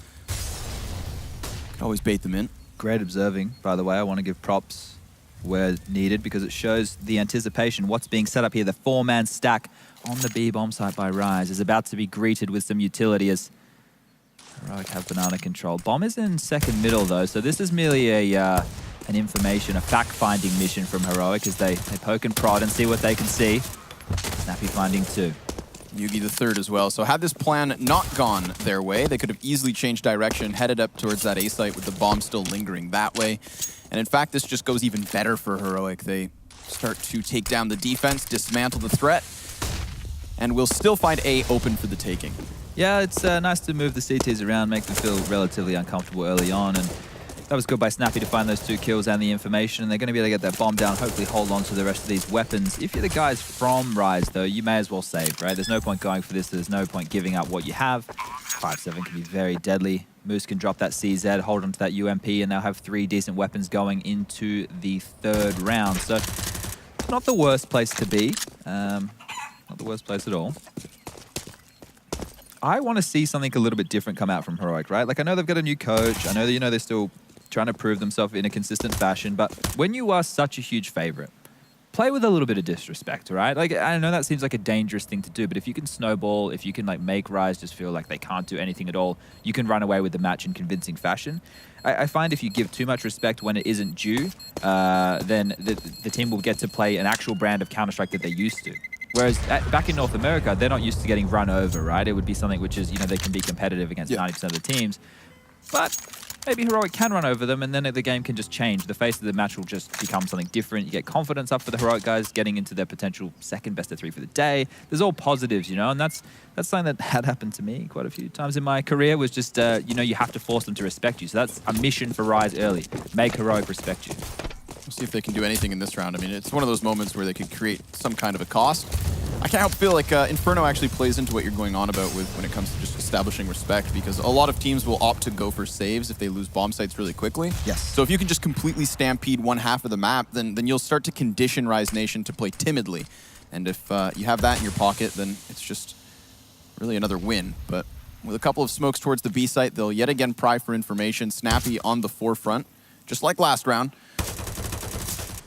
Could always bait them in. Great observing, by the way. I want to give props where needed because it shows the anticipation. What's being set up here, the 4-man stack on the B bomb site by Rise is about to be greeted with some utility as Heroic have banana control. Bomb is in second middle though, so this is merely an information, a fact-finding mission from Heroic as they poke and prod and see what they can see. Snappy finding 2. Yugi the third as well. So had this plan not gone their way, they could have easily changed direction, headed up towards that A site with the bomb still lingering that way. And in fact, this just goes even better for Heroic. They start to take down the defense, dismantle the threat, and will still find A open for the taking. Yeah, it's nice to move the CTs around, make them feel relatively uncomfortable early on, and that was good by Snappy to find those 2 kills and the information, and they're going to be able to get that bomb down, hopefully hold on to the rest of these weapons. If you're the guys from Rise, though, you may as well save, right? There's no point going for this. There's no point giving up what you have. 5-7 can be very deadly. Moose can drop that CZ, hold on to that UMP, and they'll have 3 decent weapons going into the 3rd round. So, not the worst place to be. Not the worst place at all. I want to see something a little bit different come out from Heroic, right? Like, I know they've got a new coach. I know that, you know, they're still trying to prove themselves in a consistent fashion, but when you are such a huge favorite, play with a little bit of disrespect, right? Like, I know that seems like a dangerous thing to do, but if you can snowball, if you can, like, make Rise just feel like they can't do anything at all, you can run away with the match in convincing fashion. I find if you give too much respect when it isn't due, then the team will get to play an actual brand of Counter-Strike that they're used to. Whereas back in North America, they're not used to getting run over, right? It would be something which is, you know, they can be competitive against 90% of the teams. But maybe Heroic can run over them, and then the game can just change. The face of the match will just become something different. You get confidence up for the Heroic guys, getting into their potential second best of 3 for the day. There's all positives, you know, and that's something that had happened to me quite a few times in my career, was just, you know, you have to force them to respect you. So that's a mission for Rise early. Make Heroic respect you. We'll see if they can do anything in this round. I mean, it's one of those moments where they could create some kind of a cost. I can't help feel like Inferno actually plays into what you're going on about with when it comes to just establishing respect, because a lot of teams will opt to go for saves if they lose bomb sites really quickly. Yes. So if you can just completely stampede one half of the map, then you'll start to condition Rise Nation to play timidly. And if you have that in your pocket, then it's just really another win. But with a couple of smokes towards the B site, they'll yet again pry for information. Snappy on the forefront, just like last round.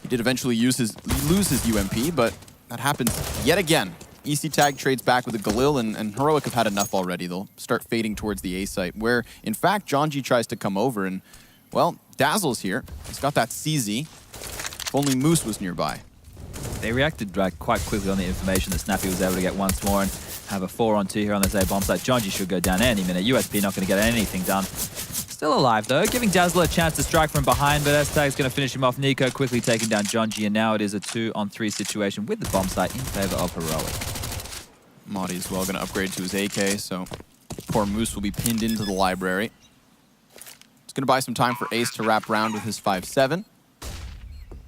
He did eventually lose his UMP, but that happens yet again. EC Tag trades back with a Galil, and Heroic have had enough already. They'll start fading towards the A site, where, in fact, John G tries to come over, and, well, Dazzle's here. He's got that CZ. If only Moose was nearby. They reacted quite quickly on the information that Snappy was able to get once more and have a 4-on-2 here on this A bomb site. John G should go down any minute. USP not going to get anything done. Still alive, though, giving Dazzle a chance to strike from behind, but S-Tag's going to finish him off. Nico quickly taking down John G, and now it is a 2-on-3 situation with the bomb site in favor of Heroic. Maudie as well going to upgrade to his AK, so poor Moose will be pinned into the library. It's going to buy some time for Ace to wrap round with his 5-7.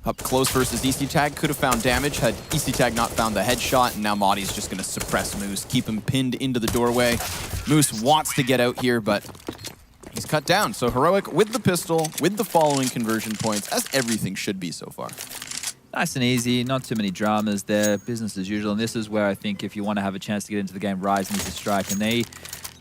Up close versus EC Tag, could have found damage had EC Tag not found the headshot, and now Maudie's just going to suppress Moose, keep him pinned into the doorway. Moose wants to get out here, but he's cut down. So Heroic with the pistol, with the following conversion points, as everything should be so far. Nice and easy, not too many dramas there, business as usual. And this is where I think if you want to have a chance to get into the game, Rise needs to strike. And they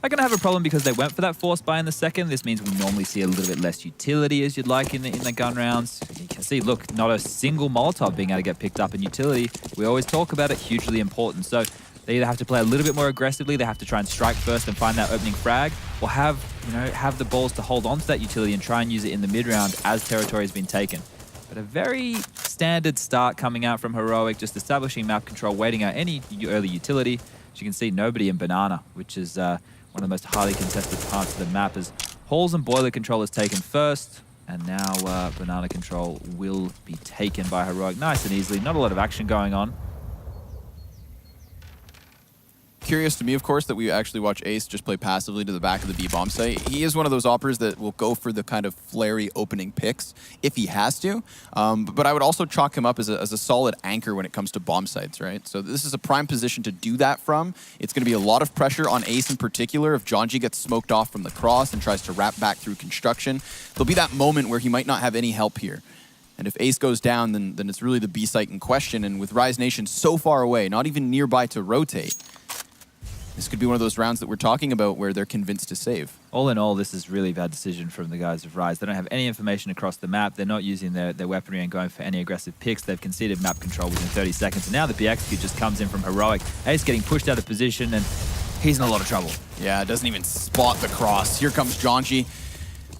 are going to have a problem because they went for that force buy in the second. This means we normally see a little bit less utility as you'd like in the gun rounds. You can see, look, not a single Molotov being able to get picked up in utility. We always talk about it, hugely important. So they either have to play a little bit more aggressively, they have to try and strike first and find that opening frag, or have the balls to hold on to that utility and try and use it in the mid-round as territory has been taken. But a very standard start coming out from Heroic, just establishing map control, waiting out any early utility. As you can see, nobody in Banana, which is one of the most highly contested parts of the map, as Halls and Boiler Control is taken first, and now Banana Control will be taken by Heroic nice and easily. Not a lot of action going on. Curious to me, of course, that we actually watch Ace just play passively to the back of the B bomb site. He is one of those operators that will go for the kind of flary opening picks if he has to. But I would also chalk him up as a solid anchor when it comes to bomb sites, right? So this is a prime position to do that from. It's going to be a lot of pressure on Ace in particular. If Jonji gets smoked off from the cross and tries to wrap back through construction, there'll be that moment where he might not have any help here. And if Ace goes down, then it's really the B site in question. And with Rise Nation so far away, not even nearby to rotate, this could be one of those rounds that we're talking about where they're convinced to save. All in all, this is really bad decision from the guys of Rise. They don't have any information across the map. They're not using their weaponry and going for any aggressive picks. They've conceded map control within 30 seconds. And now the BXQ just comes in from Heroic. Ace getting pushed out of position, and he's in a lot of trouble. Yeah, doesn't even spot the cross. Here comes Jonji,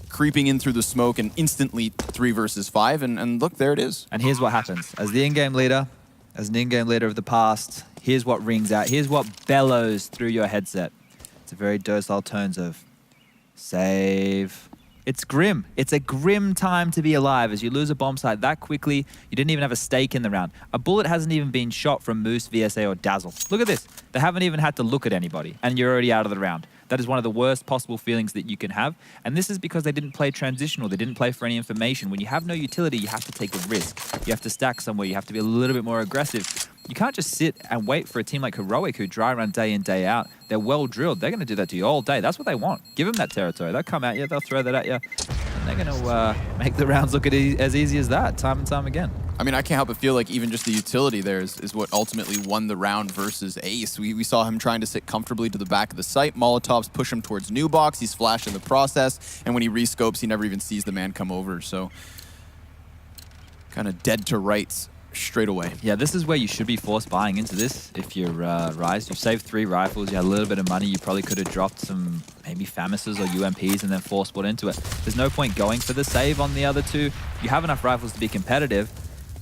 creeping in through the smoke and instantly 3 versus 5. And look, there it is. And here's what happens. As the in-game leader, as an in-game leader of the past, here's what rings out. Here's what bellows through your headset. It's a very docile tones of save. It's grim. It's a grim time to be alive as you lose a bomb site that quickly. You didn't even have a stake in the round. A bullet hasn't even been shot from Moose, VSA, or Dazzle. Look at this. They haven't even had to look at anybody, and you're already out of the round. That is one of the worst possible feelings that you can have. And this is because they didn't play transitional. They didn't play for any information. When you have no utility, you have to take a risk. You have to stack somewhere. You have to be a little bit more aggressive. You can't just sit and wait for a team like Heroic who dry run day in, day out. They're well drilled. They're going to do that to you all day. That's what they want. Give them that territory. They'll come at you. They'll throw that at you. And they're going to make the rounds look as easy as that, time and time again. I mean, I can't help but feel like even just the utility there is what ultimately won the round versus Ace. We saw him trying to sit comfortably to the back of the site. Molotovs push him towards new box. He's flashed in the process. And when he rescopes, he never even sees the man come over. So kind of dead to rights straight away. Yeah, this is where you should be forced buying into this. If you're Rise, you've saved 3 rifles, you had a little bit of money, you probably could have dropped some maybe Famises or UMPs and then force bought into it. There's no point going for the save on the other 2. You have enough rifles to be competitive.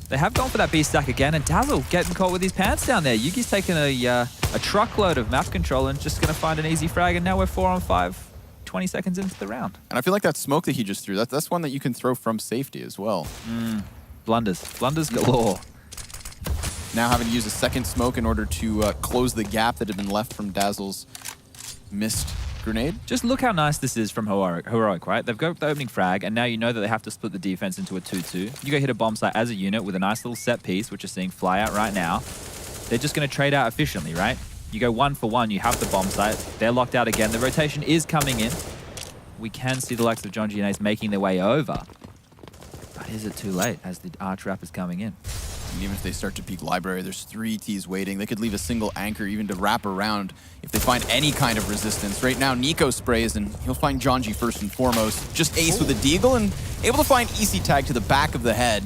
They have gone for that B stack again, and Dazzle getting caught with his pants down there. Yugi's taking a truckload of map control and just going to find an easy frag, and now we're 4 on 5, 20 seconds into the round. And I feel like that smoke that he just threw, that's one that you can throw from safety as well. Blunders galore. Now having to use a second smoke in order to close the gap that had been left from Dazzle's missed grenade. Just look how nice this is from Heroic, right? They've got the opening frag, and now you know that they have to split the defense into a 2-2. You go hit a bomb site as a unit with a nice little set piece, which you're seeing fly out right now. They're just going to trade out efficiently, right? You go 1 for 1, you have the bomb site. They're locked out again. The rotation is coming in. We can see the likes of Jonji and Ace making their way over. But is it too late as the arch wrap is coming in? And even if they start to peek library, there's 3 Ts waiting. They could leave a single anchor even to wrap around if they find any kind of resistance. Right now, Nico sprays, and he'll find Jonji first and foremost. Just Ace with a deagle and able to find EC tag to the back of the head.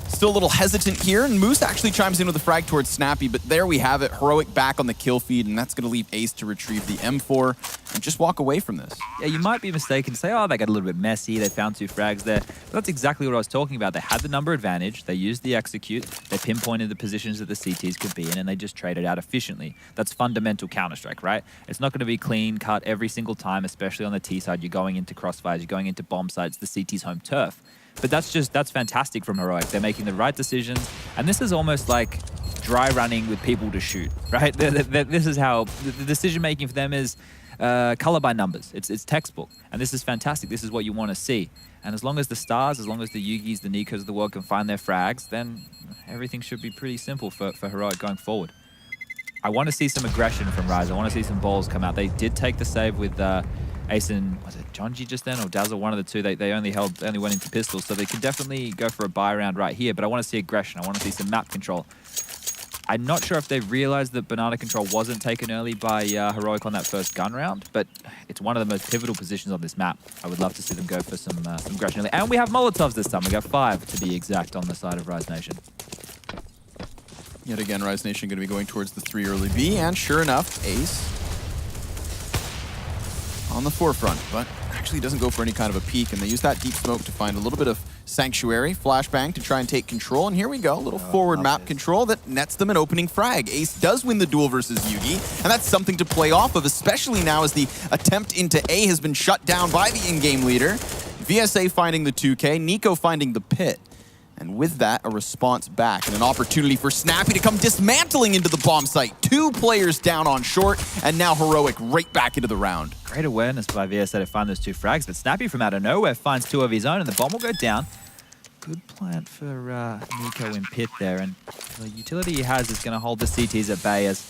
Still a little hesitant here, and Moose actually chimes in with a frag towards Snappy, but there we have it. Heroic back on the kill feed, and that's going to leave Ace to retrieve the M4 and just walk away from this. Yeah, you might be mistaken to say, oh, they got a little bit messy. They found 2 frags there. But that's exactly what I was talking about. They had the number advantage. They used the execute. They pinpointed the positions that the CTs could be in, and they just traded out efficiently. That's fundamental Counter-Strike, right? It's not going to be clean cut every single time, especially on the T side. You're going into crossfires. You're going into bomb sites, the CT's home turf. But that's fantastic from Heroic. They're making the right decisions. And this is almost like dry running with people to shoot, right? This is how the decision making for them is color by numbers. It's textbook. And this is fantastic. This is what you want to see. And as long as the stars, as long as the Yugis, the Nikos of the world can find their frags, then everything should be pretty simple for Heroic going forward. I want to see some aggression from Rise. I want to see some balls come out. They did take the save with Ace and, was it Jonji just then, or Dazzle, one of the 2. They only went into pistols, so they could definitely go for a buy round right here, but I want to see aggression. I want to see some map control. I'm not sure if they realized that Banana Control wasn't taken early by Heroic on that first gun round, but it's one of the most pivotal positions on this map. I would love to see them go for some aggression early. And we have Molotovs this time. We got 5 to be exact on the side of Rise Nation. Yet again, Rise Nation going to be going towards the 3 early B, and sure enough, Ace on the forefront, but actually doesn't go for any kind of a peek, and they use that deep smoke to find a little bit of Sanctuary, flashbang to try and take control, and here we go, a little forward map control that nets them an opening frag. Ace does win the duel versus Yugi, and that's something to play off of, especially now as the attempt into A has been shut down by the in-game leader. VSA finding the 2K, Nico finding the pit. And with that, a response back and an opportunity for Snappy to come dismantling into the bomb site. 2 players down on short, and now Heroic right back into the round. Great awareness by VSA to find those 2 frags, but Snappy from out of nowhere finds 2 of his own, and the bomb will go down. Good plant for Nico in pit there, and the utility he has is going to hold the CTs at bay, as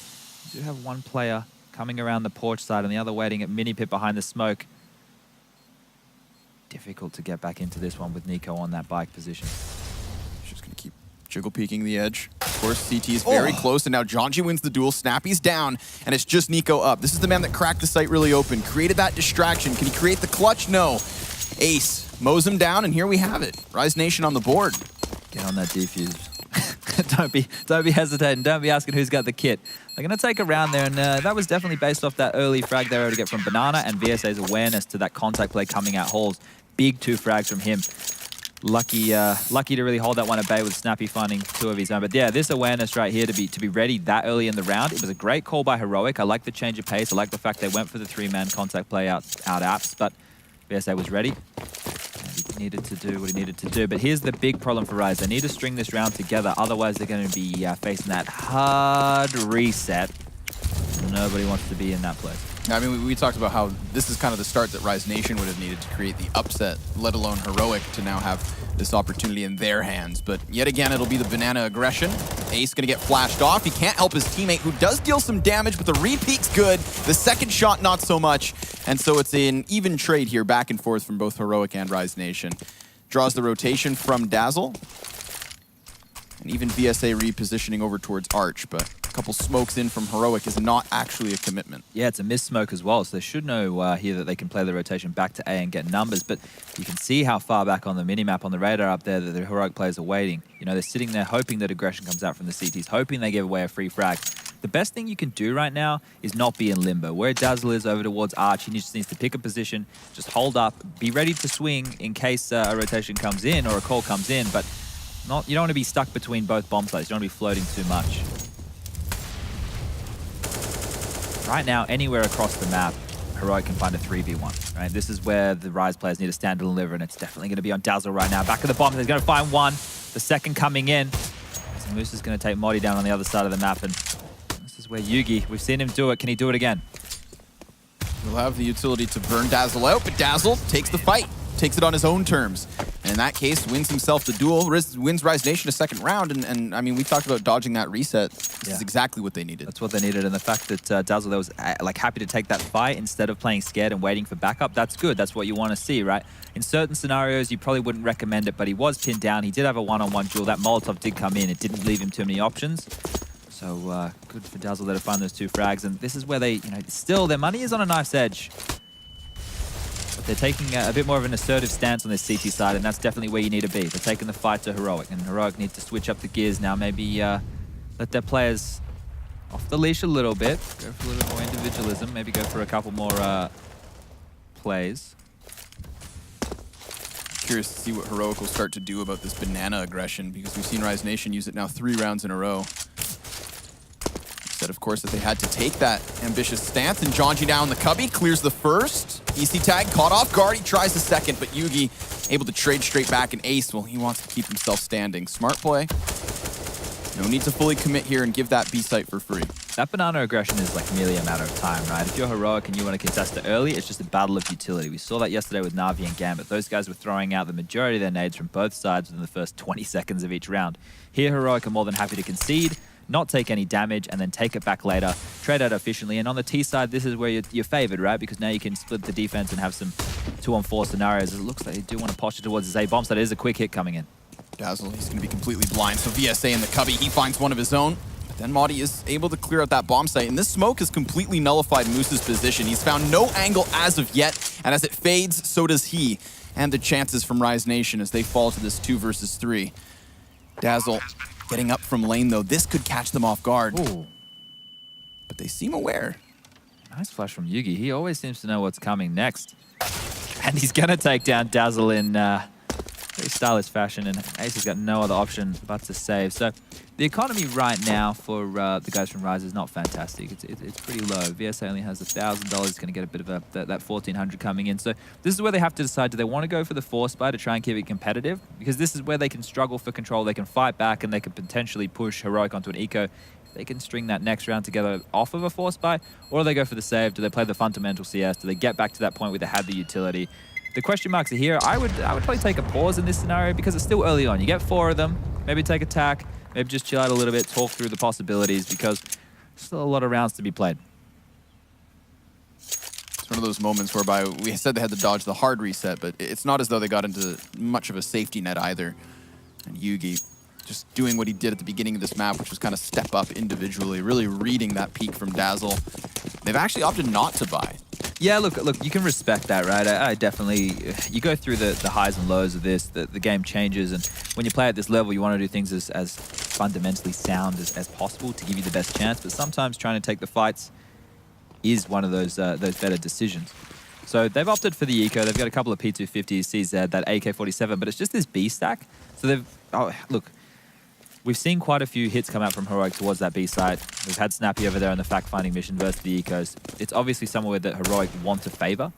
you do have 1 player coming around the porch side and the other waiting at mini pit behind the smoke. Difficult to get back into this one with Nico on that bike position. Just going to keep jiggle peeking the edge. Of course, CT is very close, and now Jonji wins the duel. Snappy's down, and it's just Nico up. This is the man that cracked the site really open, created that distraction. Can he create the clutch? No. Ace mows him down, and here we have it. Rise Nation on the board. Get on that defuse. don't be hesitating. Don't be asking who's got the kit. They're going to take a round there, and that was definitely based off that early frag they were able to get from Banana and VSA's awareness to that contact play coming out halls. Big 2 frags from him. Lucky to really hold that one at bay with Snappy finding 2 of his own. But yeah, this awareness right here to be ready that early in the round. It was a great call by Heroic. I like the change of pace. I like the fact they went for the 3-man contact play out apps, but VSA was ready. And he needed to do what he needed to do. But here's the big problem for Rise. They need to string this round together. Otherwise, they're going to be facing that hard reset. Nobody wants to be in that place. I mean, we talked about how this is kind of the start that Rise Nation would have needed to create the upset, let alone Heroic to now have this opportunity in their hands. But yet again, it'll be the banana aggression. Ace gonna get flashed off. He can't help his teammate, who does deal some damage, but the repeat's good. The second shot, not so much. And so it's an even trade here, back and forth from both Heroic and Rise Nation. Draws the rotation from Dazzle. And even VSA repositioning over towards Arch, but a couple smokes in from Heroic is not actually a commitment. Yeah, it's a missed smoke as well, so they should know here that they can play the rotation back to A and get numbers, but you can see how far back on the minimap on the radar up there that the Heroic players are waiting. You know, they're sitting there hoping that aggression comes out from the CTs, hoping they give away a free frag. The best thing you can do right now is not be in limbo. Where Dazzle is over towards Arch, he just needs to pick a position, just hold up, be ready to swing in case a rotation comes in or a call comes in, but you don't want to be stuck between both bomb sites. You don't want to be floating too much. Right now, anywhere across the map, Heroic can find a 3v1, right? This is where the Rise players need to stand and deliver, and it's definitely going to be on Dazzle right now. Back of the bomb, he's going to find 1. The second coming in. So Moose is going to take Modi down on the other side of the map, and this is where Yugi, we've seen him do it. Can he do it again? He'll have the utility to burn Dazzle out, but Dazzle takes the fight, takes it on his own terms. And in that case, wins himself the duel, wins Rise Nation a second round, and I mean, we talked about dodging that reset. This is exactly what they needed. That's what they needed, and the fact that Dazzle was like happy to take that fight instead of playing scared and waiting for backup, that's good. That's what you want to see, right? In certain scenarios, you probably wouldn't recommend it, but he was pinned down. He did have a one-on-one duel. That Molotov did come in. It didn't leave him too many options. So good for Dazzle there to find those 2 frags, and this is where they, still their money is on a knife's edge. But they're taking a bit more of an assertive stance on this CT side, and that's definitely where you need to be. They're taking the fight to Heroic, and Heroic need to switch up the gears now. Maybe let their players off the leash a little bit, go for a little more individualism, maybe go for a couple more plays. Curious to see what Heroic will start to do about this banana aggression, because we've seen Rise Nation use it now 3 rounds in a row. Said, of course, that they had to take that ambitious stance, and Jonji down the cubby, clears the first. EC tag caught off guard, he tries the second, but Yugi able to trade straight back, and Ace, well, he wants to keep himself standing. Smart play. No need to fully commit here and give that B site for free. That banana aggression is like merely a matter of time, right? If you're Heroic and you want to contest it early, it's just a battle of utility. We saw that yesterday with Na'Vi and Gambit. Those guys were throwing out the majority of their nades from both sides within the first 20 seconds of each round. Here, Heroic are more than happy to concede, not take any damage, and then take it back later, trade out efficiently. And on the T side, this is where you're favored, right? Because now you can split the defense and have some 2-on-4 scenarios. It looks like they do want to posture towards his A bomb, so that is a quick hit coming in. Dazzle, he's going to be completely blind, so VSA in the cubby, he finds one of his own. But then Modi is able to clear out that bomb site, and this smoke has completely nullified Moose's position. He's found no angle as of yet, and as it fades, so does he. And the chances from Rise Nation as they fall to this 2 versus 3. Dazzle getting up from lane, though. This could catch them off guard. Ooh. But they seem aware. Nice flash from Yugi. He always seems to know what's coming next. And he's going to take down Dazzle in very stylish fashion, and Ace has got no other option but to save. So the economy right now for the guys from Rise is not fantastic. It's pretty low. VSA only has $1,000. It's going to get a bit of that 1,400 coming in. So this is where they have to decide, do they want to go for the Force Buy to try and keep it competitive? Because this is where they can struggle for control. They can fight back, and they can potentially push Heroic onto an eco. They can string that next round together off of a Force Buy, or do they go for the save? Do they play the fundamental CS? Do they get back to that point where they had the utility? The question marks are here. I would probably take a pause in this scenario because it's still early on. You get 4 of them. Maybe take attack. Maybe just chill out a little bit, talk through the possibilities, because still a lot of rounds to be played. It's one of those moments whereby we said they had to dodge the hard reset, but it's not as though they got into much of a safety net either. And Yugi just doing what he did at the beginning of this map, which was kind of step up individually, really reading that peak from Dazzle. They've actually opted not to buy. Yeah, look, you can respect that, right? I definitely, you go through the highs and lows of this, the game changes, and when you play at this level, you want to do things as fundamentally sound as possible to give you the best chance, but sometimes trying to take the fights is one of those better decisions. So they've opted for the eco. They've got a couple of P250s, CZ, that AK-47, but it's just this B stack. So they've, look, we've seen quite a few hits come out from Heroic towards that B site. We've had Snappy over there on the fact-finding mission versus the ecos. It's obviously somewhere that Heroic want to favor.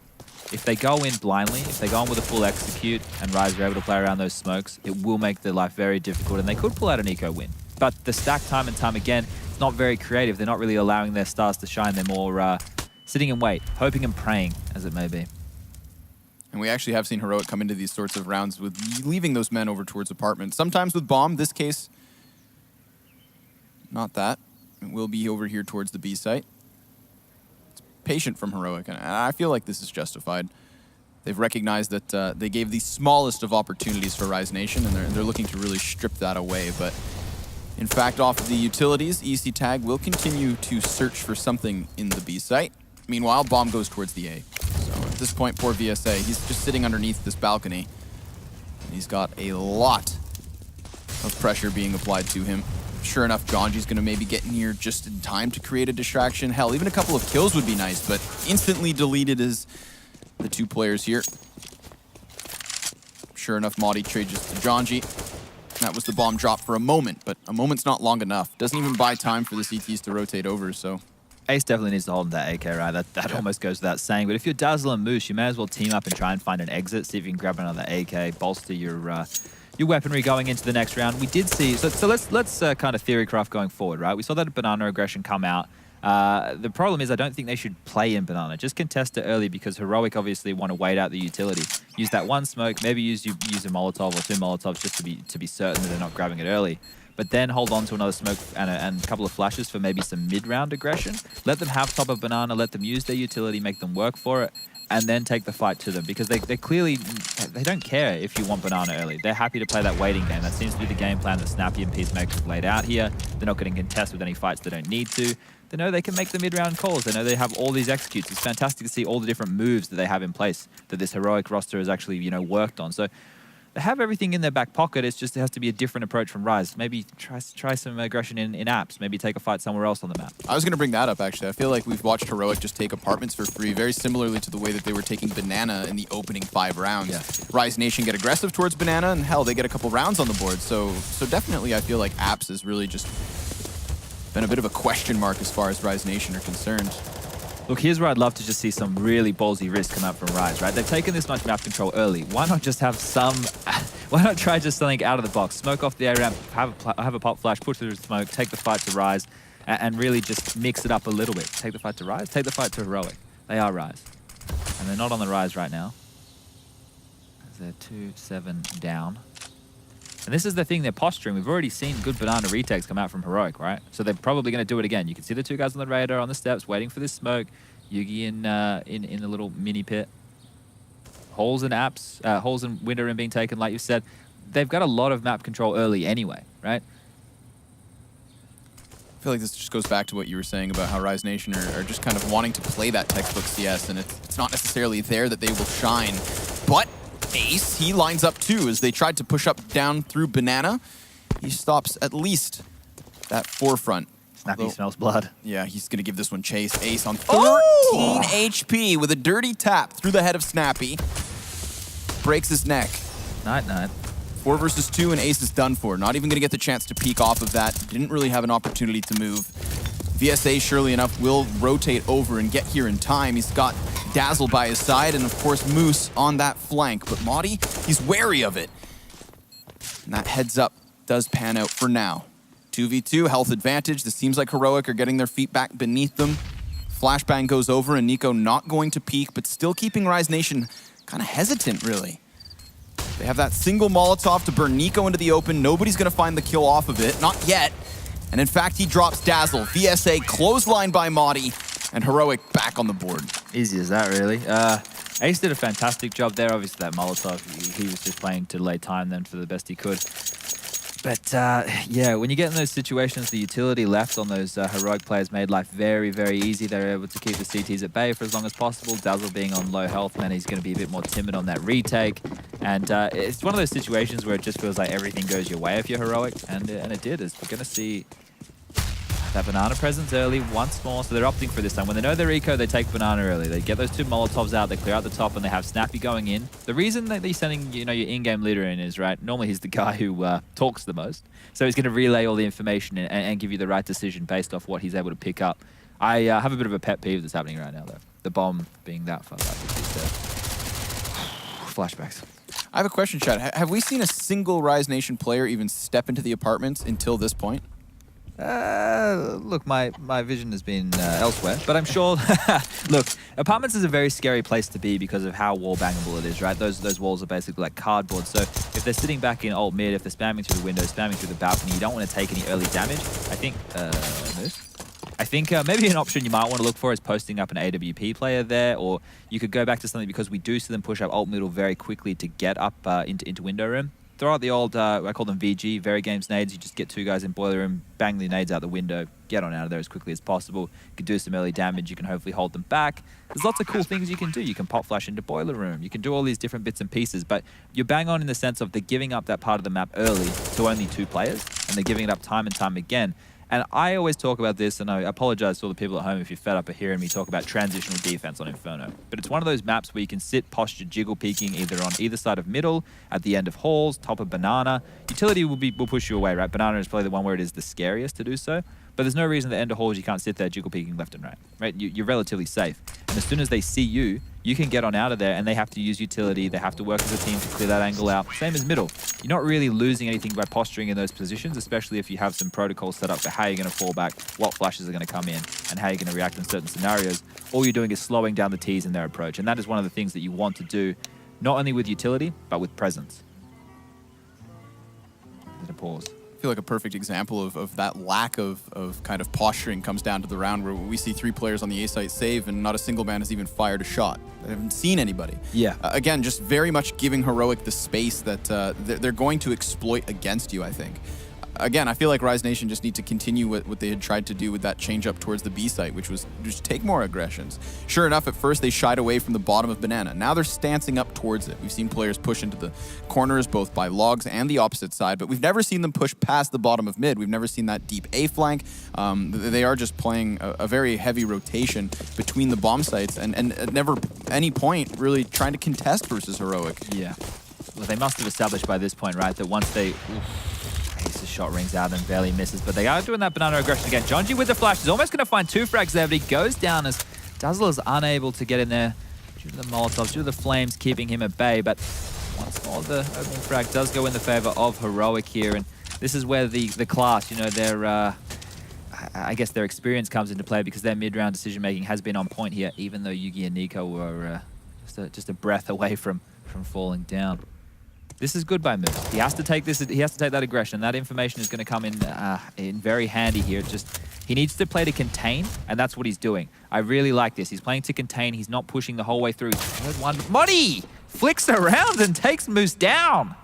If they go in blindly, if they go in with a full execute and Rise are able to play around those smokes, it will make their life very difficult, and they could pull out an eco win. But the stack time and time again, it's not very creative. They're not really allowing their stars to shine. They're more sitting in wait, hoping and praying, as it may be. And we actually have seen Heroic come into these sorts of rounds with leaving those men over towards apartments. Sometimes with bomb, this case, not that. It will be over here towards the B site. It's patient from Heroic, and I feel like this is justified. They've recognized that they gave the smallest of opportunities for Rise Nation, and they're looking to really strip that away. But in fact, off the utilities, EC Tag will continue to search for something in the B site. Meanwhile, bomb goes towards the A. So at this point, poor VSA, he's just sitting underneath this balcony. He's got a lot of pressure being applied to him. Sure enough, Jonji's going to maybe get near just in time to create a distraction. Hell, even a couple of kills would be nice, but instantly deleted as the 2 players here. Sure enough, Maudie trades to Jonji. That was the bomb drop for a moment, but a moment's not long enough. Doesn't even buy time for the CTs to rotate over, so... Ace definitely needs to hold that AK, right? That almost goes without saying. But if you're Dazzle and Moose, you may as well team up and try and find an exit, see if you can grab another AK, bolster your weaponry going into the next round. We did see, so let's kind of theory craft going forward, right? We saw that Banana aggression come out. The problem is I don't think they should play in Banana. Just contest it early because Heroic obviously want to wait out the utility. Use that one smoke, maybe use a Molotov or 2 Molotovs just to be certain that they're not grabbing it early. But then hold on to another smoke and a couple of flashes for maybe some mid-round aggression. Let them have top of Banana, let them use their utility, make them work for it, and then take the fight to them, because they clearly, they don't care if you want Banana early. They're happy to play that waiting game. That seems to be the game plan that Snappy and Peacemaker have laid out here. They're not getting contest with any fights they don't need to. They know they can make the mid-round calls. They know they have all these executes. It's fantastic to see all the different moves that they have in place that this Heroic roster has actually, you know, worked on. So they have everything in their back pocket. It's just, it has to be a different approach from Rise. Maybe try some aggression in apps. Maybe take a fight somewhere else on the map. I was going to bring that up, actually. I feel like we've watched Heroic just take apartments for free, very similarly to the way that they were taking Banana in the opening 5 rounds. Yeah. Rise Nation get aggressive towards Banana, and hell, they get a couple rounds on the board. So definitely I feel like apps has really just been a bit of a question mark as far as Rise Nation are concerned. Look, here's where I'd love to just see some really ballsy risk come out from Rise, right? They've taken this much map control early. Why not just have some... why not try just something out of the box? Smoke off the A ramp, have a pop flash, push through the smoke, take the fight to Rise, and really just mix it up a little bit. Take the fight to Rise, take the fight to Heroic. They are Rise. And they're not on the Rise right now. They're 2-7 down. And this is the thing, they're posturing. We've already seen good Banana retakes come out from Heroic, right? So they're probably going to do it again. You can see the 2 guys on the radar on the steps waiting for this smoke. Yugi in the little mini pit. Holes in apps, holes in window room being taken, like you said. They've got a lot of map control early anyway, right? I feel like this just goes back to what you were saying about how Rise Nation are just kind of wanting to play that textbook CS, and it's not necessarily there that they will shine. But Ace, he lines up too as they tried to push up down through Banana. He stops at least that forefront. Snappy smells blood. Yeah, he's going to give this one chase. Ace on 13 HP with a dirty tap through the head of Snappy. Breaks his neck. Night. 4 versus 2, and Ace is done for. Not even going to get the chance to peek off of that. Didn't really have an opportunity to move. VSA, surely enough, will rotate over and get here in time. He's got Dazzle by his side, and of course Moose on that flank. But Maudie, he's wary of it. And that heads up does pan out for now. 2v2, health advantage. This seems like Heroic are getting their feet back beneath them. Flashbang goes over, and Nico not going to peek, but still keeping Rise Nation kind of hesitant, really. They have that single Molotov to burn Nico into the open. Nobody's going to find the kill off of it. Not yet. And in fact, he drops Dazzle. VSA clothesline by Maudie, and Heroic back on the board. Easy as that, really. Ace did a fantastic job there. Obviously, that Molotov, he was just playing to delay time then for the best he could. But yeah, when you get in those situations, the utility left on those Heroic players made life very, very easy. They were able to keep the CTs at bay for as long as possible. Dazzle being on low health, man, he's going to be a bit more timid on that retake. And it's one of those situations where it just feels like everything goes your way if you're Heroic, and it did. As we're going to see that banana presence early once more, so they're opting for this time. When they know they're eco, they take banana early. They get those 2 Molotovs out, they clear out the top, and they have Snappy going in. The reason that they're sending, your in-game leader in is, right, normally he's the guy who talks the most. So he's going to relay all the information and give you the right decision based off what he's able to pick up. I have a bit of a pet peeve that's happening right now, though. The bomb being that far back. Flashbacks. I have a question, Chad. Have we seen a single Rise Nation player even step into the apartments until this point? Look, my vision has been elsewhere, but I'm sure. Look, apartments is a very scary place to be because of how wall bangable it is, right? Those walls are basically like cardboard. So if they're sitting back in alt mid, if they're spamming through the window, spamming through the balcony, you don't want to take any early damage. I think maybe an option you might want to look for is posting up an AWP player there, or you could go back to something because we do see them push up alt middle very quickly to get up into window room. Throw out the old, I call them VG, very games nades. You just get 2 guys in boiler room, bang the nades out the window, get on out of there as quickly as possible. You can do some early damage. You can hopefully hold them back. There's lots of cool things you can do. You can pop flash into boiler room. You can do all these different bits and pieces, but you're bang on in the sense of they're giving up that part of the map early to only 2 players, and they're giving it up time and time again. And I always talk about this, and I apologize to all the people at home if you're fed up of hearing me talk about transitional defense on Inferno. But it's one of those maps where you can sit posture jiggle peeking either on either side of middle, at the end of halls, top of banana. Utility will push you away, right? Banana is probably the one where it is the scariest to do so. But there's no reason at the end of halls you can't sit there jiggle peeking left and right? You're relatively safe. And as soon as they see you, you can get on out of there, and they have to use utility. They have to work as a team to clear that angle out. Same as middle. You're not really losing anything by posturing in those positions, especially if you have some protocols set up for how you're going to fall back, what flashes are going to come in, and how you're going to react in certain scenarios. All you're doing is slowing down the T's in their approach, and that is one of the things that you want to do, not only with utility, but with presence. There's a pause. I feel like a perfect example of that lack of kind of posturing comes down to the round where we see 3 players on the A site save and not a single man has even fired a shot. I haven't seen anybody. Yeah. Again, just very much giving Heroic the space that they're going to exploit against you, I think. Again, I feel like Rise Nation just need to continue what they had tried to do with that change up towards the B site, which was just take more aggressions. Sure enough, at first they shied away from the bottom of banana. Now they're stancing up towards it. We've seen players push into the corners, both by logs and the opposite side, but we've never seen them push past the bottom of mid. We've never seen that deep A flank. They are just playing a very heavy rotation between the bomb sites and at never any point really trying to contest versus Heroic. Yeah. Well, they must have established by this point, right, that once they... Ace's shot rings out and barely misses, but they are doing that banana aggression again. Jonji with the flash is almost going to find 2 frags there, but he goes down as Dazzle is unable to get in there due to the Molotovs, due to the flames keeping him at bay. But once more, the opening frag does go in the favor of Heroic here, and this is where the class, their I guess their experience comes into play, because their mid-round decision-making has been on point here, even though Yugi and Nico were just a breath away from falling down. This is good by Moose. He has to take this. He has to take that aggression. That information is going to come in very handy here. He needs to play to contain, and that's what he's doing. I really like this. He's playing to contain. He's not pushing the whole way through. Third one. Maudie flicks around and takes Moose down.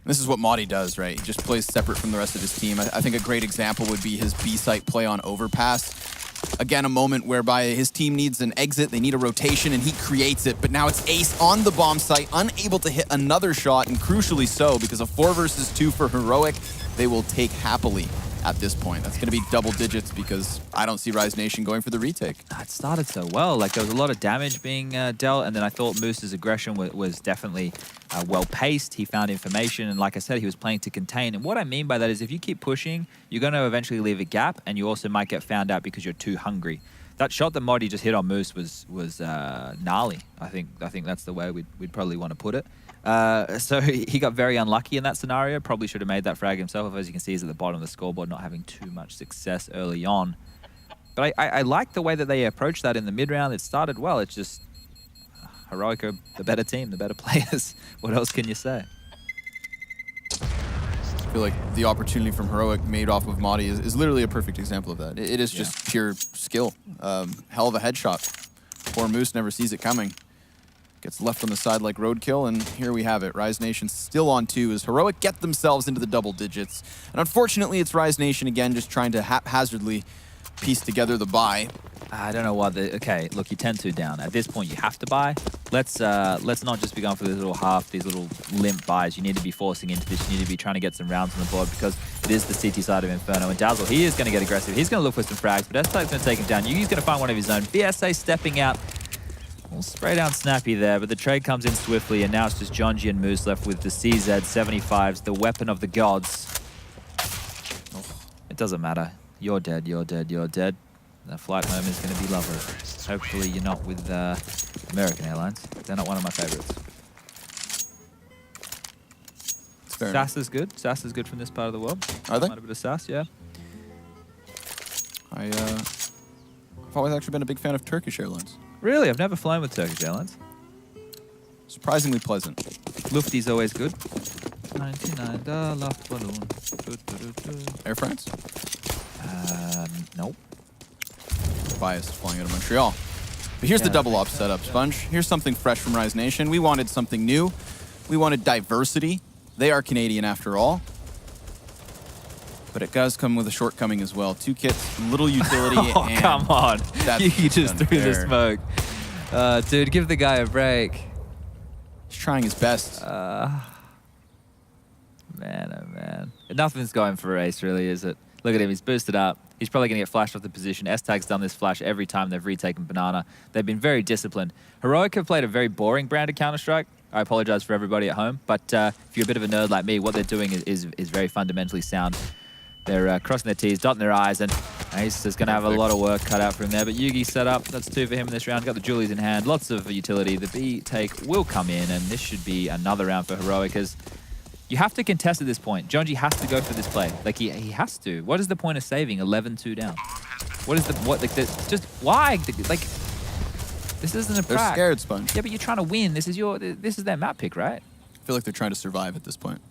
This is what Maudie does, right? He just plays separate from the rest of his team. I think a great example would be his B-site play on Overpass. Again, a moment whereby his team needs an exit, they need a rotation, and he creates it. But now it's Ace on the bomb site, unable to hit another shot, and crucially so, because a 4 versus 2 for Heroic, they will take happily at this point. That's going to be double digits because I don't see Rise Nation going for the retake. It started so well. Like, there was a lot of damage being dealt, and then I thought Moose's aggression was definitely well-paced. He found information, and like I said, he was playing to contain. And what I mean by that is if you keep pushing, you're going to eventually leave a gap, and you also might get found out because you're too hungry. That shot that Modi just hit on Moose was gnarly. I think that's the way we'd probably want to put it. So he got very unlucky in that scenario. Probably should have made that frag himself. As you can see, he's at the bottom of the scoreboard, not having too much success early on. But I like the way that they approached that in the mid-round. It started well. It's just Heroic are the better team, the better players. What else can you say? I feel like the opportunity from Heroic made off of Modi is literally a perfect example of that. It is just pure skill. Hell of a headshot. Poor Moose never sees it coming. Gets left on the side like roadkill, and here we have it. Rise Nation still on 2 as Heroic get themselves into the double digits. And unfortunately, it's Rise Nation again just trying to haphazardly piece together the buy. I don't know why okay, look, you're 10-2 down. At this point, you have to buy. Let's not just be going for these little limp buys. You need to be forcing into this. You need to be trying to get some rounds on the board because it is the CT side of Inferno. And Dazzle, he is going to get aggressive. He's going to look for some frags, but S-Tag's going to take him down. Yugi's going to find one of his own. BSA stepping out. We'll spray down Snappy there, but the trade comes in swiftly, and now it's just Jonji and Moose left with the CZ-75s, the weapon of the gods. Oh, it doesn't matter. You're dead, you're dead, you're dead. The flight home is going to be lovely. Hopefully you're not with American Airlines. They're not one of my favorites. SAS is good. SAS is good from this part of the world. Are they? Might have a bit of SAS, yeah. I've always actually been a big fan of Turkish Airlines. Really? I've never flown with Turkish Airlines. Surprisingly pleasant. Lufty's always good. $99 Luft balloon. Air France? Nope. Biased flying out of Montreal. But here's the double off setup, Sponge. Here's something fresh from Rise Nation. We wanted something new. We wanted diversity. They are Canadian after all. But it does come with a shortcoming as well. 2 kits, little utility, oh, and come on. You just threw the unfair. smoke. Dude, give the guy a break. He's trying his best. Man, oh man. Nothing's going for Ace, really, is it? Look at him, he's boosted up. He's probably going to get flashed off the position. S-Tag's done this flash every time they've retaken Banana. They've been very disciplined. Heroic have played a very boring brand of Counter-Strike. I apologize for everybody at home, but if you're a bit of a nerd like me, what they're doing is very fundamentally sound. They're crossing their T's, dotting their I's, and Ace is going to have a lot of work cut out for him there. But Yugi set up. That's 2 for him in this round. Got the Julies in hand. Lots of utility. The B take will come in, and this should be another round for Heroic as you have to contest at this point. Jonji has to go for this play. Like, he has to. What is the point of saving 11-2 down? What is the... What? Like, just... Why? Like... This isn't a They're prac. scared, Sponge. Yeah, but you're trying to win. This is their map pick, right? I feel like they're trying to survive at this point.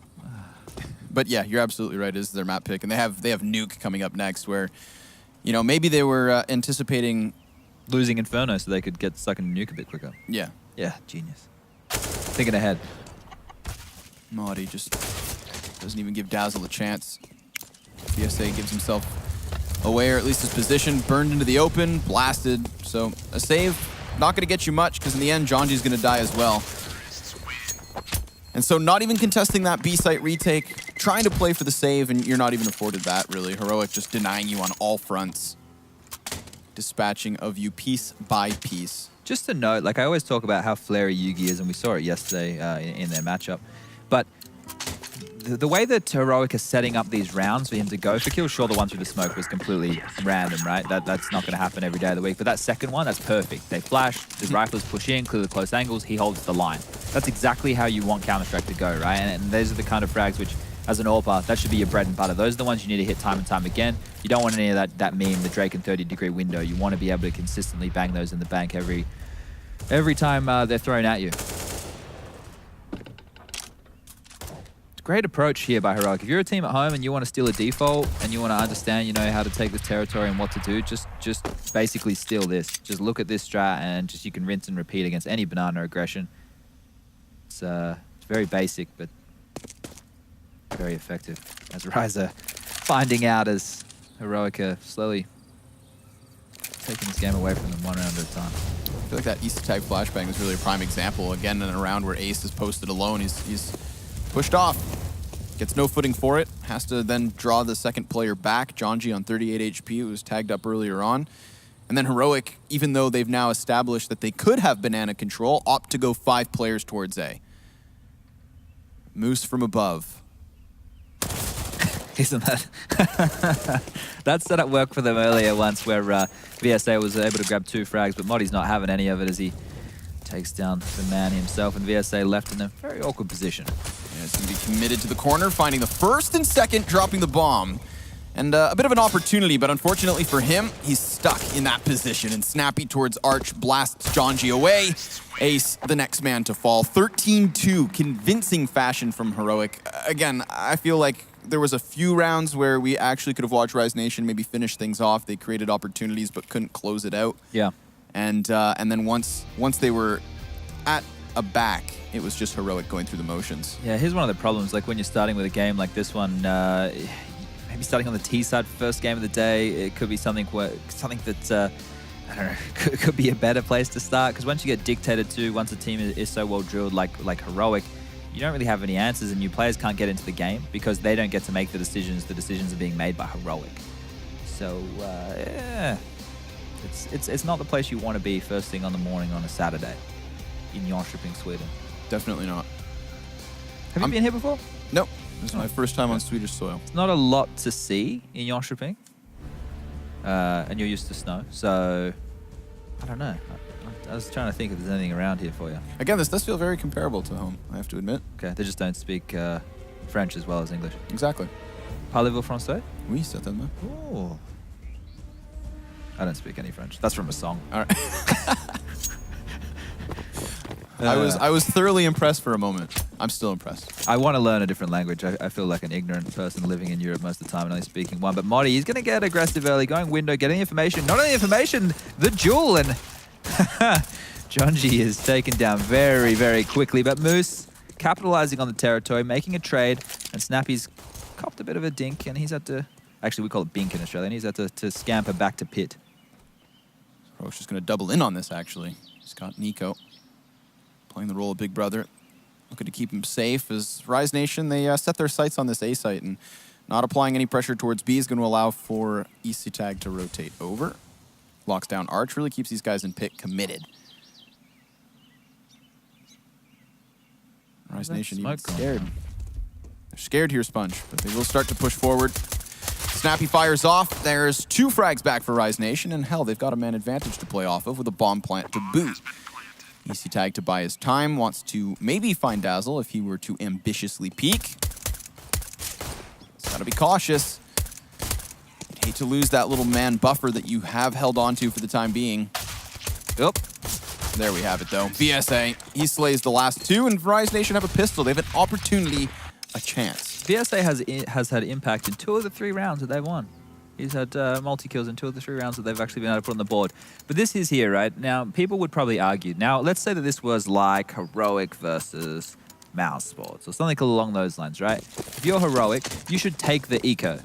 But yeah, you're absolutely right. This is their map pick, and they have Nuke coming up next, where, you know, maybe they were anticipating losing Inferno so they could get stuck in Nuke a bit quicker. Yeah. Yeah, genius. Thinking ahead. Modi just doesn't even give Dazzle a chance. BSA gives himself away, or at least his position, burned into the open, blasted. So a save, not going to get you much, because in the end, Jonji's going to die as well. And so not even contesting that B-site retake, trying to play for the save, and you're not even afforded that, really. Heroic just denying you on all fronts. Dispatching of you piece by piece. Just a note, like I always talk about how flary Yugi is, and we saw it yesterday in their matchup. But the way that Heroic is setting up these rounds for him to go for kills, sure, the one through the smoke was completely random, right? That's not going to happen every day of the week. But that second one, that's perfect. They flash, his rifles push in, clear the close angles, he holds the line. That's exactly how you want Counter-Strike to go, right? And those are the kind of frags which, as an AWPer, that should be your bread and butter. Those are the ones you need to hit time and time again. You don't want any of that meme, the Drake and 30-degree window. You want to be able to consistently bang those in the bank every time they're thrown at you. Great approach here by Heroic. If you're a team at home and you want to steal a default and you want to understand, you know, how to take this territory and what to do, just basically steal this. Just look at this strat and just you can rinse and repeat against any banana aggression. It's very basic, but very effective. As Ryza finding out as Heroic are slowly taking this game away from them one round at a time. I feel like that East tag flashbang was really a prime example. Again, in a round where Ace is posted alone, he's pushed off. Gets no footing for it. Has to then draw the second player back. Jonji on 38 HP, who was tagged up earlier on. And then Heroic, even though they've now established that they could have banana control, opt to go 5 players towards A. Moose from above. Isn't that? That setup worked for them earlier once where VSA was able to grab 2 frags, but Moddy's not having any of it as he takes down the man himself, and VSA left in a very awkward position. Yeah, it's going to be committed to the corner, finding the first and second, dropping the bomb. And a bit of an opportunity, but unfortunately for him, he's stuck in that position. And Snappy towards Arch blasts Jonji away. Ace, the next man to fall. 13-2, convincing fashion from Heroic. Again, I feel like there was a few rounds where we actually could have watched Rise Nation maybe finish things off. They created opportunities but couldn't close it out. Yeah. And then once they were at a back, it was just Heroic going through the motions. Yeah, here's one of the problems. Like when you're starting with a game like this one, maybe starting on the T side first game of the day, it could be something that I don't know, could be a better place to start. Because once you get dictated to, once a team is so well drilled like Heroic, you don't really have any answers, and your players can't get into the game because they don't get to make the decisions. The decisions are being made by Heroic. So yeah, it's not the place you want to be first thing on the morning on a Saturday in Jönköping, Sweden. Definitely not. Have you been here before? Nope. This is my first time on Swedish soil. It's not a lot to see in Jönköping, and you're used to snow, so I don't know. I was trying to think if there's anything around here for you. Again, this does feel very comparable to home, I have to admit. Okay, they just don't speak French as well as English. Exactly. Parlez-vous français? Oui, certainement. Oh. I don't speak any French. That's from a song. All right. I was thoroughly impressed for a moment. I'm still impressed. I want to learn a different language. I feel like an ignorant person living in Europe most of the time and only speaking one. But Moddy, he's going to get aggressive early, going window, getting information. Not only information, the duel. And Jonji is taken down very, very quickly. But Moose capitalizing on the territory, making a trade. And Snappy's copped a bit of a dink. And he's had to... Actually, we call it bink in Australia. And he's had to scamper back to pit. Roche is going to double in on this, actually. He's got Nico playing the role of Big Brother. Looking to keep him safe as Rise Nation, they set their sights on this A site, and not applying any pressure towards B is going to allow for EC Tag to rotate over. Locks down Arch, really keeps these guys in pit committed. Rise Nation even scared. They're scared here, Sponge, but they will start to push forward. Snappy fires off. There's 2 frags back for Rise Nation, and hell, they've got a man advantage to play off of with a bomb plant to boot. EC Tag to buy his time, wants to maybe find Dazzle if he were to ambitiously peek. He's got to be cautious. I'd hate to lose that little man buffer that you have held onto for the time being. Yep. There we have it, though. VSA, he slays the last 2, and Rise Nation have a pistol. They have an opportunity, a chance. VSA has had impact in 2 of the 3 rounds that they've won. He's had multi-kills in 2 of the 3 rounds that they've actually been able to put on the board. But this is here, right? Now, people would probably argue. Now, let's say that this was like Heroic versus Mouse Sports or something along those lines, right? If you're Heroic, you should take the eco.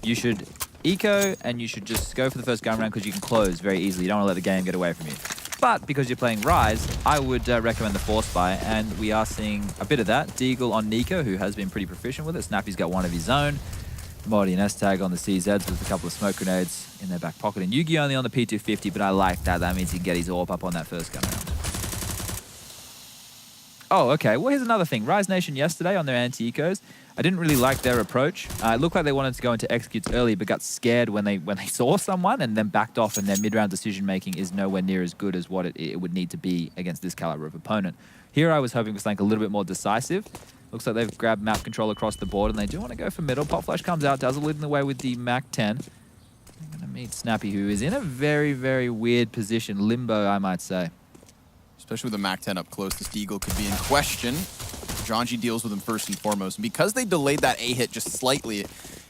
You should eco, and you should just go for the first gun round because you can close very easily. You don't want to let the game get away from you. But because you're playing Rise, I would recommend the Force Buy, and we are seeing a bit of that. Deagle on Nico, who has been pretty proficient with it. Snappy's got one of his own. Moddy and S-Tag on the CZs with a couple of smoke grenades in their back pocket. And Yugi only on the P250, but I like that. That means he can get his AWP up on that first gun round. Oh, okay. Well, here's another thing. Rise Nation yesterday on their anti-ecos, I didn't really like their approach. It looked like they wanted to go into executes early, but got scared when they saw someone and then backed off, and their mid-round decision-making is nowhere near as good as what it would need to be against this caliber of opponent. Here I was hoping for something a little bit more decisive. Looks like they've grabbed map control across the board, and they do want to go for middle. Pop Flash comes out, Dazzle leading the way with the Mac 10. They're going to meet Snappy, who is in a very, very weird position. Limbo, I might say. Especially with the Mac 10 up close, this Deagle could be in question. Jonji deals with him first and foremost. And because they delayed that A hit just slightly,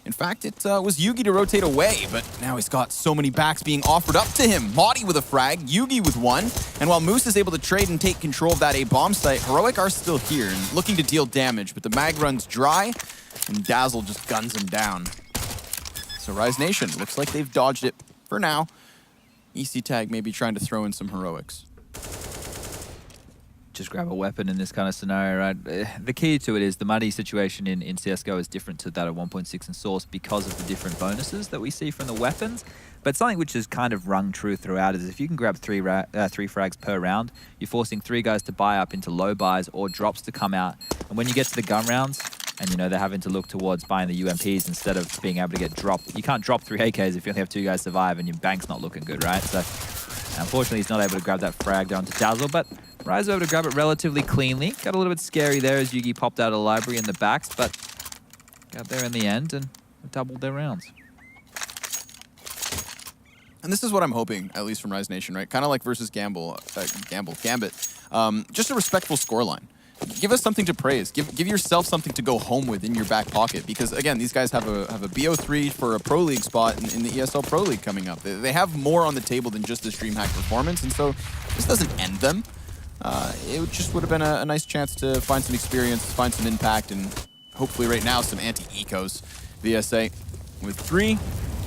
in fact, it was Yugi to rotate away, but now he's got so many backs being offered up to him. Moddy with a frag, Yugi with one, and while Moose is able to trade and take control of that A bomb site, Heroic are still here and looking to deal damage, but the mag runs dry, and Dazzle just guns him down. So Rise Nation, looks like they've dodged it for now. EC Tag maybe trying to throw in some Heroics. just grab a weapon in this kind of scenario, right? The key to it is the money situation in CSGO is different to that of 1.6 in Source because of the different bonuses that we see from the weapons. But something which is kind of rung true throughout is if you can grab three frags per round, you're forcing 3 guys to buy up into low buys or drops to come out. And when you get to the gun rounds, and you know they're having to look towards buying the UMPs instead of being able to get dropped. You can't drop 3 AKs if you only have 2 guys survive and your bank's not looking good, right? So unfortunately he's not able to grab that frag down to Dazzle, but Rise was able to grab it relatively cleanly. Got a little bit scary there as Yugi popped out of the library in the backs, but got there in the end and doubled their rounds. And this is what I'm hoping, at least from Rise Nation, right? Kind of like versus Gambit. Just a respectful scoreline. Give us something to praise. Give yourself something to go home with in your back pocket. Because again, these guys have a BO3 for a Pro League spot in the ESL Pro League coming up. They have more on the table than just this DreamHack performance, and so this doesn't end them. It just would have been a nice chance to find some experience, find some impact, and hopefully right now some anti-ecos. VSA with 3,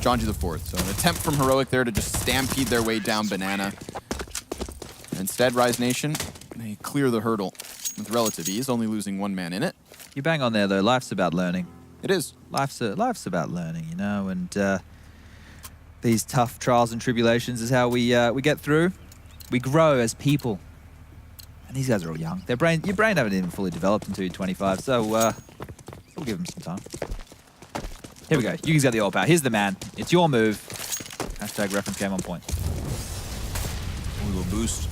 Jonji the 4th. So an attempt from Heroic there to just stampede their way down Banana. And instead, Rise Nation, they clear the hurdle with relative ease, only losing 1 man in it. You bang on there though, life's about learning. It is. Life's about learning, you know, and these tough trials and tribulations is how we get through. We grow as people. And these guys are all young. Your brain haven't even fully developed until you're 25, so we'll give them some time. Here we go. Yugi's got the all power. Here's the man. It's your move. Hashtag reference game on point. Ooh, a boost.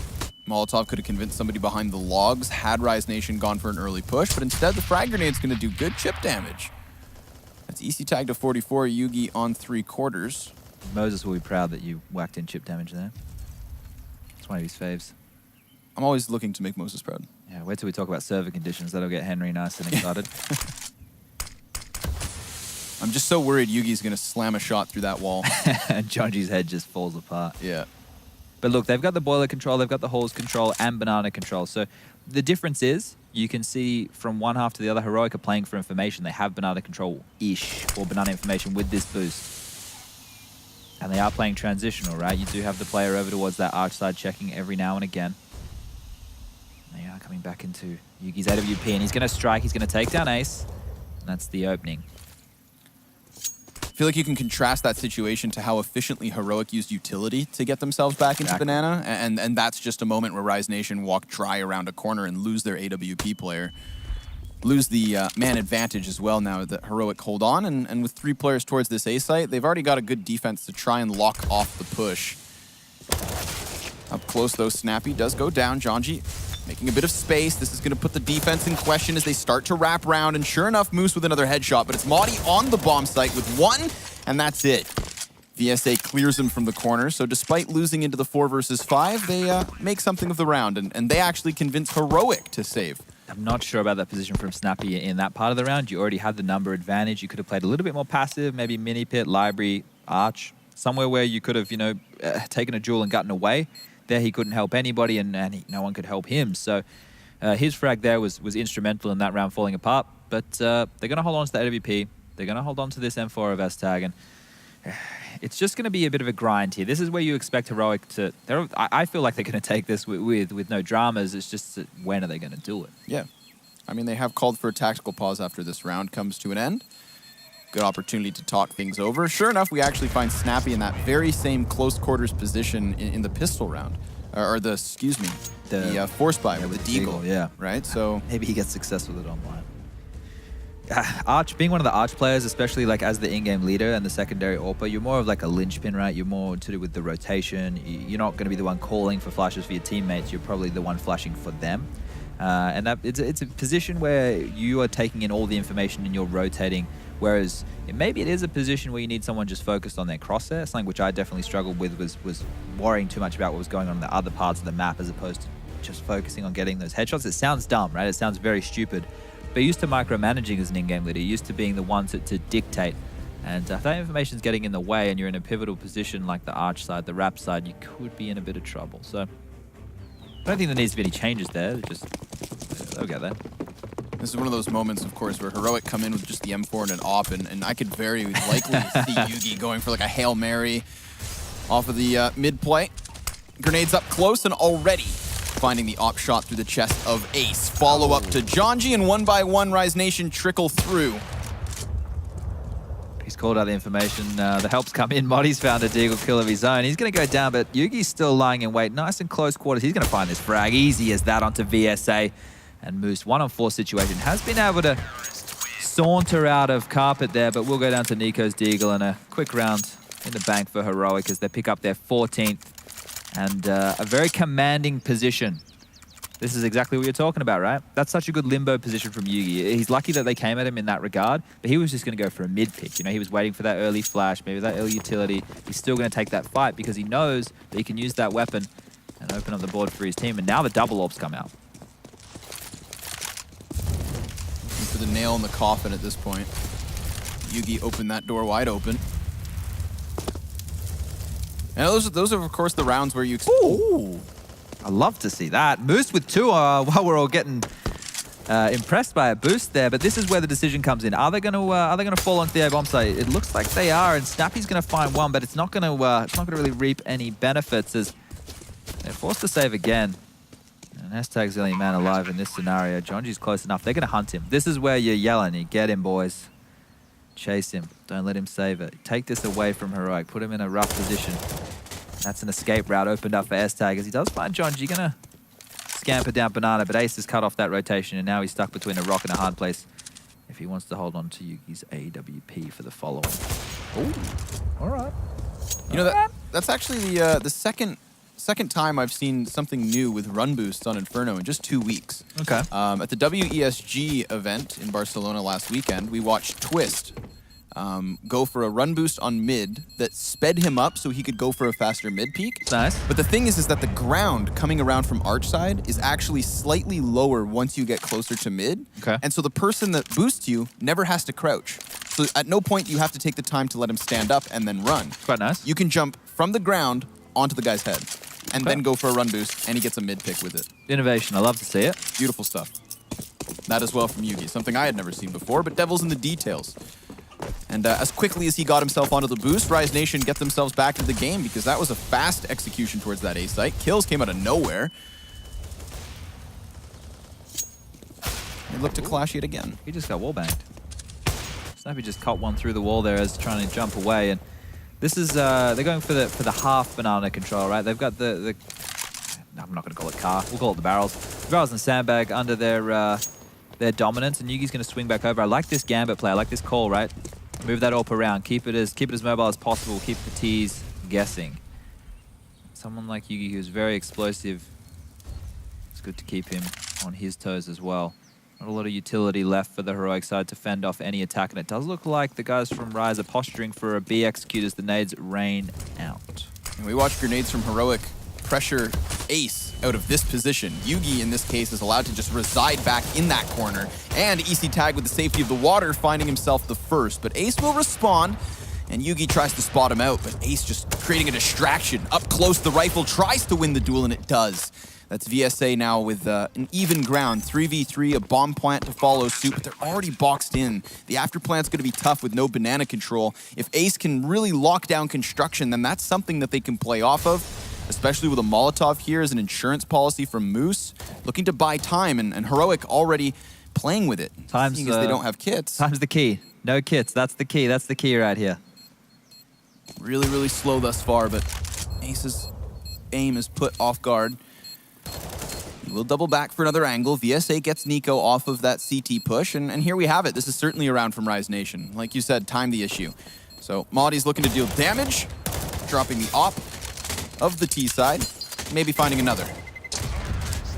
Molotov could have convinced somebody behind the logs had Rise Nation gone for an early push, but instead the frag grenade's going to do good chip damage. That's EC tag to 44, Yugi on 3/4. Moses will be proud that you whacked in chip damage there. It's one of his faves. I'm always looking to make Moses proud. Yeah, wait till we talk about server conditions. That'll get Henry nice and excited. I'm just so worried Yugi's going to slam a shot through that wall. And Jonji's head just falls apart. Yeah. But look, they've got the boiler control, they've got the hose control, and banana control. So the difference is, you can see from one half to the other, Heroic are playing for information. They have banana control-ish, or banana information with this boost. And they are playing transitional, right? You do have the player over towards that arch side checking every now and again. They are coming back into Yugi's AWP, and he's going to strike, he's going to take down Ace. And that's the opening. I feel like you can contrast that situation to how efficiently Heroic used utility to get themselves back into Banana, and that's just a moment where Rise Nation walk dry around a corner and lose their AWP player. Lose the man advantage as well now that Heroic hold on, and with 3 players towards this A site, they've already got a good defense to try and lock off the push. Up close though, Snappy does go down. Jonji making a bit of space. This is going to put the defense in question as they start to wrap round, and sure enough, Moose with another headshot, but it's Maudie on the bomb site with 1, and that's it. VSA clears him from the corner, so despite losing into the 4 versus 5, they make something of the round, and they actually convince Heroic to save. I'm not sure about that position from Snappy in that part of the round. You already had the number advantage. You could have played a little bit more passive, maybe mini pit, library, arch, somewhere where you could have, you know, taken a duel and gotten away. There he couldn't help anybody, and no one could help him. So his frag there was instrumental in that round falling apart. But they're going to hold on to the AWP. They're going to hold on to this M4 of S-Tag, and it's just going to be a bit of a grind here. This is where you expect Heroic to... I feel like they're going to take this with no dramas. It's just when are they going to do it? Yeah. I mean, they have called for a tactical pause after this round comes to an end. Good opportunity to talk things over. Sure enough, we actually find Snappy in that very same close quarters position in the pistol round. Or the force buy with the deagle. Yeah. Right? So maybe he gets success with it online. Arch, being one of the Arch players, especially like as the in-game leader and the secondary AWPer, you're more of like a linchpin, right? You're more to do with the rotation. You're not going to be the one calling for flashes for your teammates. You're probably the one flashing for them. And that it's a position where you are taking in all the information and you're rotating, whereas maybe it is a position where you need someone just focused on their crosshair. Something which I definitely struggled with was worrying too much about what was going on in the other parts of the map as opposed to just focusing on getting those headshots. It sounds dumb, right? It sounds very stupid. But you're used to micromanaging as an in-game leader. You're used to being the one to dictate. And if that information's getting in the way and you're in a pivotal position like the Arch side, the Rap side, you could be in a bit of trouble. So I don't think there needs to be any changes there. They'll get there. this is one of those moments, of course, where Heroic come in with just the M4 and an AWP, and I could very likely see Yugi going for like a Hail Mary off of the mid play. Grenades up close, and already finding the op shot through the chest of Ace. Follow up to Jonji, and one by one, Rise Nation trickle through. He's called out the information. The help's come in. Moddy's found a deagle kill of his own. He's going to go down, but Yugi's still lying in wait. Nice and close quarters. He's going to find this frag. Easy as that onto VSA. And Moose, 1-on-4 situation. Has been able to saunter out of carpet there, but we'll go down to Nico's deagle and a quick round in the bank for Heroic as they pick up their 14th. And a very commanding position. This is exactly what you're talking about, right? That's such a good limbo position from Yugi. He's lucky that they came at him in that regard, but he was just going to go for a mid pick. You know, he was waiting for that early flash, maybe that early utility. He's still going to take that fight because he knows that he can use that weapon and open up the board for his team. And now the double orbs come out. Looking for the nail in the coffin at this point. Yugi opened that door wide open. And those are, of course, the rounds where you... Ooh! I love to see that. Moose with 2 while we're all getting impressed by a boost there, but this is where the decision comes in. Are they going to fall onto the A bomb site? It looks like they are, and Snappy's going to find one, but it's not going to really reap any benefits as they're forced to save again. And hashtag's the only man alive in this scenario. Jonji's close enough. They're going to hunt him. This is where you're yelling. You get him, boys. Chase him. Don't let him save it. Take this away from Heroic. Put him in a rough position. That's an escape route opened up for S-Tag as he does find Jonji. Gonna scamper down Banana, but Ace has cut off that rotation and now he's stuck between a rock and a hard place if he wants to hold on to Yugi's AWP for the follow-on. Oh, all right. You know, that's actually the second time I've seen something new with run boosts on Inferno in just 2 weeks. Okay. At the WESG event in Barcelona last weekend, we watched Twist go for a run boost on mid that sped him up so he could go for a faster mid peak. Nice. But the thing is that the ground coming around from arch side is actually slightly lower once you get closer to mid. Okay. And so the person that boosts you never has to crouch. So at no point do you have to take the time to let him stand up and then run. Quite nice. You can jump from the ground onto the guy's head and then go for a run boost, and he gets a mid pick with it. Innovation. I love to see it. Beautiful stuff. That as well from Yugi, something I had never seen before, but devil's in the details. And as quickly as he got himself onto the boost, Rise Nation get themselves back into the game because that was a fast execution towards that A site. Kills came out of nowhere. They look to clash yet again. He just got wallbanged. Snappy just caught one through the wall there as trying to jump away, and this is they're going for the half banana control, right? They've got the I'm not going to call it car. We'll call it the barrels. The barrels and sandbag under their dominance, and Yugi's going to swing back over. I like this gambit play. I like this call, right? Move that AWP around. Keep it as mobile as possible. Keep the T's guessing. Someone like Yugi who's very explosive. It's good to keep him on his toes as well. Not a lot of utility left for the Heroic side to fend off any attack, and it does look like the guys from Rise are posturing for a B execute as the nades rain out. And we watch grenades from Heroic pressure Ace out of this position. Yugi, in this case, is allowed to just reside back in that corner. And EC Tag with the safety of the water, finding himself the first. But Ace will respond, and Yugi tries to spot him out, but Ace just creating a distraction. Up close, the rifle tries to win the duel, and it does. That's VSA now with an even ground, 3v3, a bomb plant to follow suit, but they're already boxed in. The after plant's going to be tough with no banana control. If Ace can really lock down construction, then that's something that they can play off of, especially with a Molotov here as an insurance policy from Moose, looking to buy time, and Heroic already playing with it. Time's seeing as they don't have kits. Time's the key. No kits. That's the key. That's the key right here. Really, really slow thus far, but Ace's aim is put off guard. He will double back for another angle. VSA gets Nico off of that CT push, and here we have it. This is certainly a round from Rise Nation. Like you said, time the issue. So Moddy's looking to deal damage, dropping the op of the T side, maybe finding another.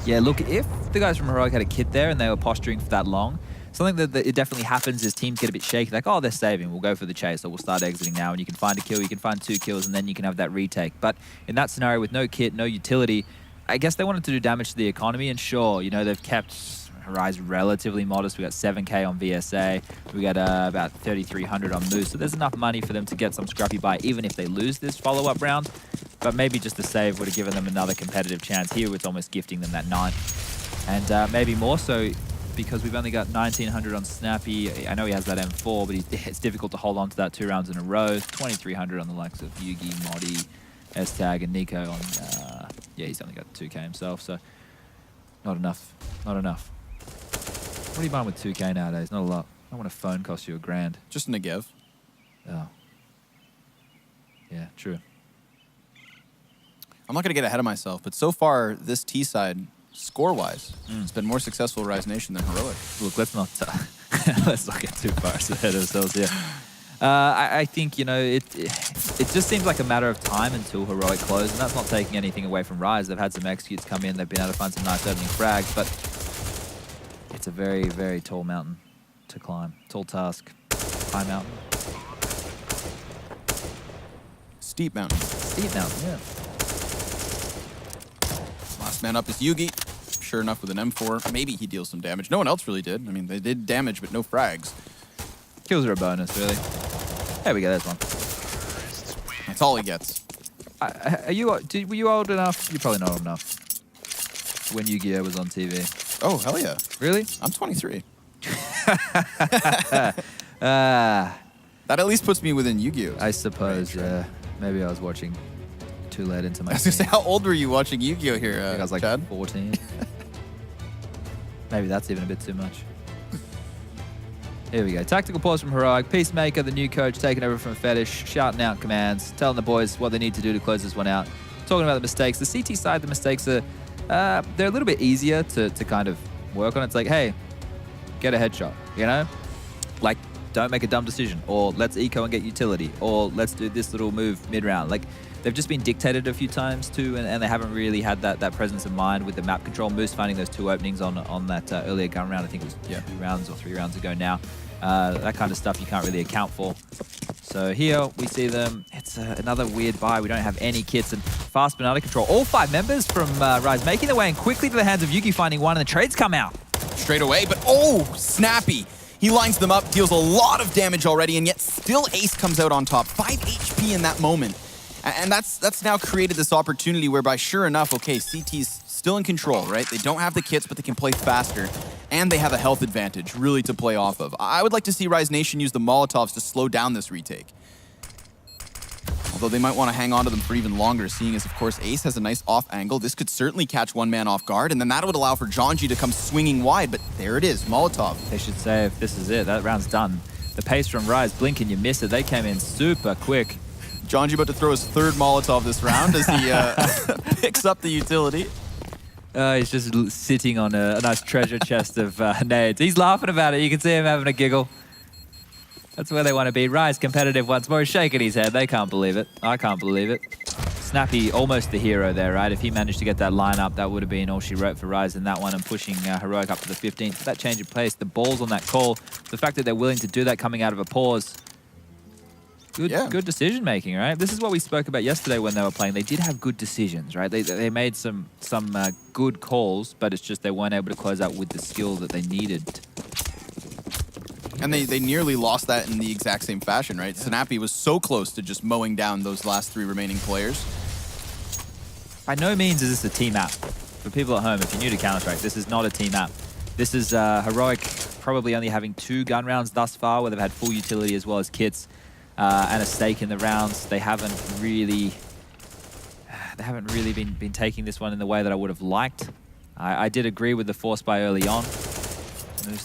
Yeah, look, if the guys from Heroic had a kit there and they were posturing for that long, something that it definitely happens is teams get a bit shaky, like, oh, they're saving, we'll go for the chase, or we'll start exiting now, and you can find a kill, you can find 2 kills, and then you can have that retake. But in that scenario with no kit, no utility, I guess they wanted to do damage to the economy, and sure, you know, they've kept Horizon relatively modest. We got 7k on VSA, we got about 3,300 on Moose, so there's enough money for them to get some scrappy buy, even if they lose this follow-up round. But maybe just the save would have given them another competitive chance. Here it's almost gifting them that 9. And maybe more so because we've only got 1,900 on Snappy. I know he has that M4, but it's difficult to hold on to that 2 rounds in a row. 2,300 on the likes of Yugi, Moddy, S-Tag, and Nico on... yeah, he's only got 2k himself, so Not enough. Not enough. What are you buying with 2K nowadays? Not a lot. I want a phone cost you $1,000. Just Negev. Oh. Yeah, true. I'm not going to get ahead of myself, but so far, this T side, score-wise, it's been more successful Rise Nation than Heroic. Look, let's not get too far ahead of ourselves here. I think, you know, it just seems like a matter of time until Heroic close, and that's not taking anything away from Rise. They've had some executes come in. They've been able to find some nice opening frags, but it's a very, very tall mountain to climb. Tall task. High mountain. Steep mountain. Steep mountain, yeah. Last man up is Yugi. Sure enough, with an M4, maybe he deals some damage. No one else really did. I mean, they did damage, but no frags. Kills are a bonus, really. There we go, there's one. That's all he gets. Were you old enough? You're probably not old enough. When Yu-Gi-Oh was on TV. Oh, hell yeah. Really? I'm 23. That That at least puts me within Yu-Gi-Oh! I suppose, yeah. Maybe I was watching too late into my I was going to say, how old were you watching Yu-Gi-Oh! Here, I think I was like Chad? 14. Maybe that's even a bit too much. Here we go. Tactical pause from Heroic. Peacemaker, the new coach, taking over from Fetish, shouting out commands, telling the boys what they need to do to close this one out. Talking about the mistakes. The CT side, the mistakes are, they're a little bit easier to kind of work on. It's like, hey, get a headshot, you know? Like, don't make a dumb decision, or let's eco and get utility, or let's do this little move mid-round. Like, they've just been dictated a few times too, and they haven't really had that presence of mind with the map control. Moose finding those 2 openings on that earlier gun round. I think it was 2 rounds or 3 rounds ago now. That kind of stuff you can't really account for. So here we see them. It's another weird buy. We don't have any kits and fast banana control. All 5 members from Rise making their way in quickly to the hands of Yugi, finding one, and the trades come out. Straight away, but oh, snappy. He lines them up, deals a lot of damage already, and yet still Ace comes out on top. 5 HP in that moment. And that's now created this opportunity whereby, sure enough, okay, CT's still in control, right? They don't have the kits, but they can play faster, and they have a health advantage, really, to play off of. I would like to see Rise Nation use the Molotovs to slow down this retake. Although they might want to hang on to them for even longer, seeing as, of course, Ace has a nice off angle. This could certainly catch one man off guard, and then that would allow for Jonji to come swinging wide, but there it is, Molotov. They should say if this is it, that round's done. The pace from Rise, blink and you miss it. They came in super quick. Jonji about to throw his 3rd Molotov this round as he picks up the utility. He's just sitting on a nice treasure chest of nades. He's laughing about it. You can see him having a giggle. That's where they want to be. Rise competitive once more. He's shaking his head. They can't believe it. I can't believe it. Snappy, almost the hero there, right? If he managed to get that lineup, that would have been all she wrote for Rise in that one, and pushing Heroic up to the 15th. That change of pace, the balls on that call, the fact that they're willing to do that coming out of a pause. Good decision making, right? This is what we spoke about yesterday when they were playing. They did have good decisions, right? They made some good calls, but it's just they weren't able to close out with the skill that they needed. And they nearly lost that in the exact same fashion, right? Yeah. Snappy was so close to just mowing down those last 3 remaining players. By no means is this a team map. For people at home, if you're new to Counter-Strike, this is not a team map. This is Heroic probably only having 2 gun rounds thus far, where they've had full utility as well as kits. And a stake in the rounds. They haven't really been taking this one in the way that I would have liked. I did agree with the force buy early on.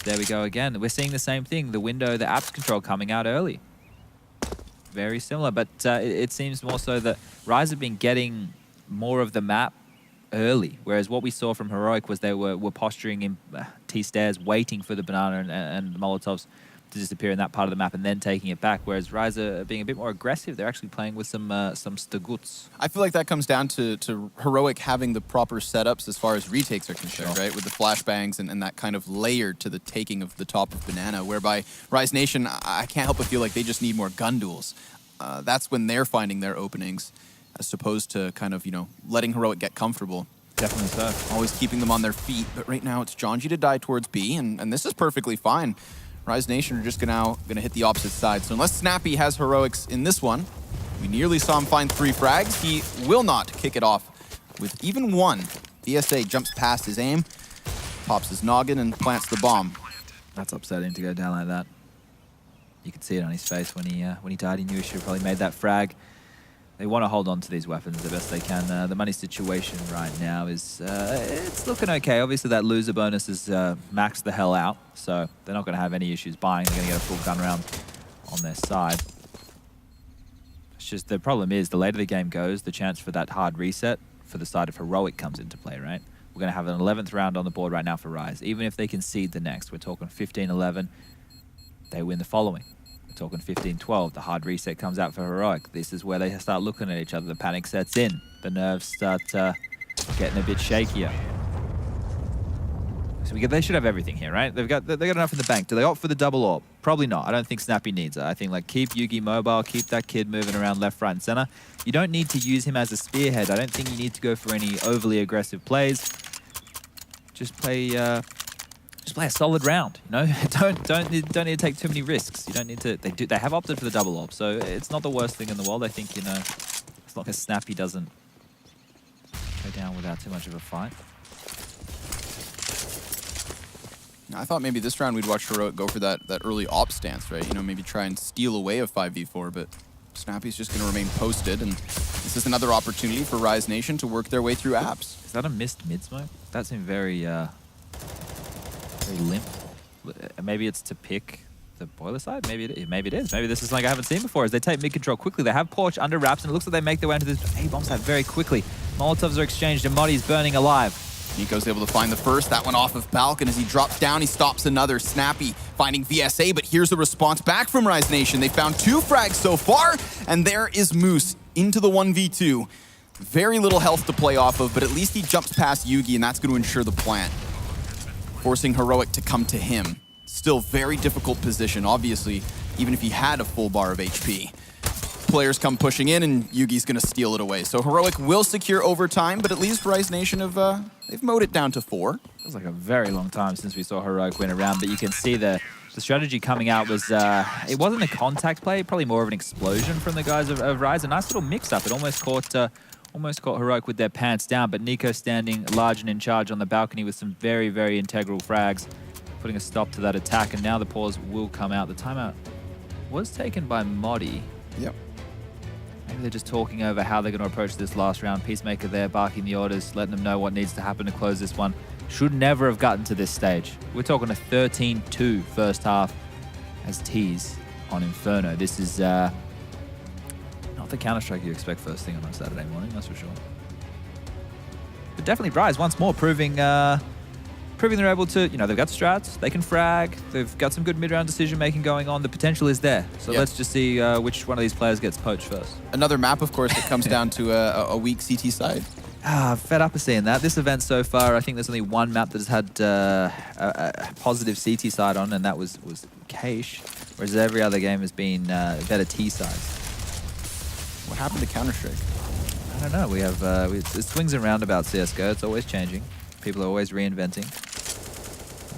There we go again. We're seeing the same thing. The window, the apps control coming out early. Very similar, but it seems more so that Rise have been getting more of the map early, whereas what we saw from Heroic was they were posturing in T-stairs, waiting for the banana and the Molotovs to disappear in that part of the map and then taking it back, whereas Rise are being a bit more aggressive. They're actually playing with some Staguts. I feel like that comes down to Heroic having the proper setups as far as retakes are concerned, right? With the flashbangs and that kind of layer to the taking of the top of Banana, whereby Rise Nation, I can't help but feel like they just need more gun duels. That's when they're finding their openings, as opposed to kind of, you know, letting Heroic get comfortable. Definitely so. Always keeping them on their feet, but right now it's Jonji to die towards B, and this is perfectly fine. Rise Nation are just gonna hit the opposite side. So unless Snappy has Heroics in this one, we nearly saw him find 3 frags. He will not kick it off with even 1. VSA jumps past his aim, pops his noggin, and plants the bomb. That's upsetting to go down like that. You could see it on his face when he died. He knew he should have probably made that frag. They want to hold on to these weapons the best they can. The money situation right now is it's looking okay. Obviously, that loser bonus is maxed the hell out, so they're not going to have any issues buying. They're going to get a full gun round on their side. It's just the problem is the later the game goes, the chance for that hard reset for the side of Heroic comes into play, right? We're going to have an 11th round on the board right now for Rise. Even if they concede the next, we're talking 15-11, they win the following. Talking 15-12, the hard reset comes out for Heroic. This is where they start looking at each other. The panic sets in. The nerves start getting a bit shakier. So they should have everything here, right? They got enough in the bank. Do they opt for the double AWP? Probably not. I don't think Snappy needs it. I think like keep Yugi mobile, keep that kid moving around left, right, and center. You don't need to use him as a spearhead. I don't think you need to go for any overly aggressive plays. Just play a solid round, you know. don't need to take too many risks. You don't need to. They have opted for the double AWP, so it's not the worst thing in the world. I think, you know, as long as Snappy doesn't go down without too much of a fight. I thought maybe this round we'd watch Heroic go for that early AWP stance, right? You know, maybe try and steal away a 5v4, but Snappy's just going to remain posted, and this is another opportunity for Rise Nation to work their way through apps. Is that a missed mid smoke? That seemed very limp. Maybe it's to pick the boiler side. Maybe it is. Maybe this is something I haven't seen before. As they take mid control quickly, they have Porch under wraps, and it looks like they make their way into this A-bomb side very quickly. Molotovs are exchanged, and Modi's burning alive. Nico's able to find the first, that one off of Balk, and as he drops down, he stops another. Snappy finding VSA, but here's the response back from Rise Nation. They found 2 frags so far, and there is Moose into the 1v2. Very little health to play off of, but at least he jumps past Yugi, and that's going to ensure the plant, forcing Heroic to come to him. Still very difficult position, obviously, even if he had a full bar of HP. Players come pushing in, and Yugi's going to steal it away. So Heroic will secure overtime, but at least Rise Nation have they've mowed it down to 4. Feels like a very long time since we saw Heroic win a round, but you can see the strategy coming out was, it wasn't a contact play, probably more of an explosion from the guys of Rise. A nice little mix-up. It almost caught Heroic with their pants down, but Nico standing large and in charge on the balcony with some very, very integral frags, putting a stop to that attack, and now the pause will come out. The timeout was taken by Modi. Yep. Maybe they're just talking over how they're going to approach this last round. Peacemaker there, barking the orders, letting them know what needs to happen to close this one. Should never have gotten to this stage. We're talking a 13-2 first half as tease on Inferno. This is not the Counter-Strike you expect first thing on a Saturday morning, that's for sure. But definitely Rise once more proving they're able to, you know, they've got strats, they can frag, they've got some good mid-round decision-making going on. The potential is there. So let's just see which one of these players gets poached first. Another map, of course, that comes down to a weak CT side. Fed up of seeing that. This event so far, I think there's only one map that has had a positive CT side on, and that was Cache, whereas every other game has been better T sides. What happened to Counter-Strike? I don't know. We have it swings and roundabouts CSGO. It's always changing. People are always reinventing.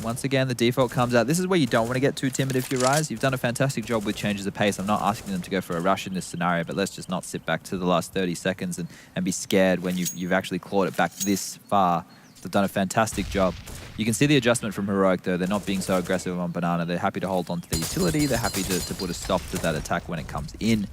Once again, the default comes out. This is where you don't want to get too timid if you Rise. You've done a fantastic job with changes of pace. I'm not asking them to go for a rush in this scenario, but let's just not sit back to the last 30 seconds and be scared when you've actually clawed it back this far. They've done a fantastic job. You can see the adjustment from Heroic, though. They're not being so aggressive on Banana. They're happy to hold on to the utility. They're happy to put a stop to that attack when it comes in.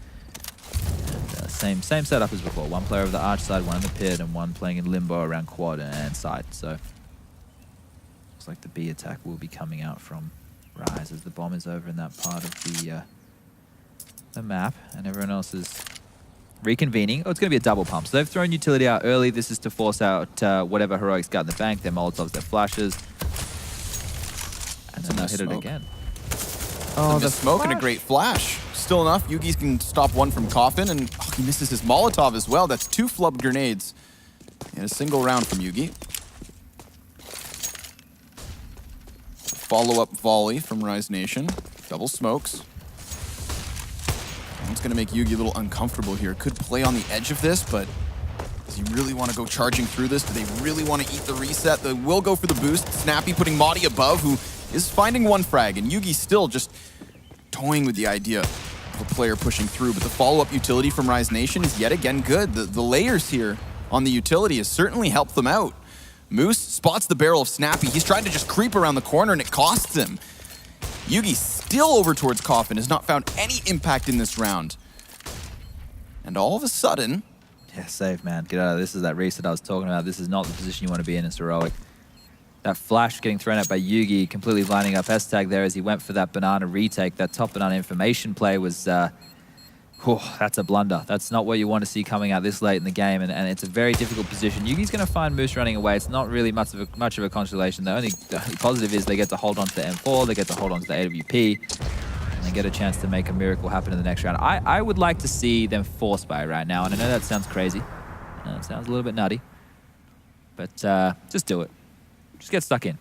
And, same setup as before. One player of the arch side, one in the pit, and one playing in limbo around quad and side. So looks like the B attack will be coming out from Rise as the bomb is over in that part of the map, and everyone else is reconvening. Oh, it's going to be a double pump. So they've thrown utility out early. This is to force out whatever Heroic's got in the bank, their Molotovs, their flashes. And then they'll hit it again. Oh, the smoke and a great flash. Still enough. Yugi can stop one from Coffin, and he misses his Molotov as well. That's 2 flub grenades in a single round from Yugi. Follow-up volley from Rise Nation. Double smokes. It's going to make Yugi a little uncomfortable here. Could play on the edge of this, but does he really want to go charging through this? Do they really want to eat the reset? They will go for the boost. Snappy putting Modi above, who is finding one frag, and Yugi still just toying with the idea of a player pushing through. But the follow-up utility from Rise Nation is yet again good. The layers here on the utility has certainly helped them out. Moose spots the barrel of Snappy. He's trying to just creep around the corner, and it costs him. Yugi still over towards Coffin, has not found any impact in this round. And all of a sudden... Yeah, save, man. Get out of this. This is that reset I was talking about. This is not the position you want to be in as heroic. That flash getting thrown out by Yugi, completely lining up S-Tag there as he went for that banana retake. That top banana information play was... that's a blunder. That's not what you want to see coming out this late in the game, and it's a very difficult position. Yugi's going to find Moose running away. It's not really much of a consolation. The only positive is they get to hold on to the M4, they get to hold on to the AWP, and they get a chance to make a miracle happen in the next round. I would like to see them force buy right now, and I know that sounds crazy. It sounds a little bit nutty, but just do it. Just get stuck in.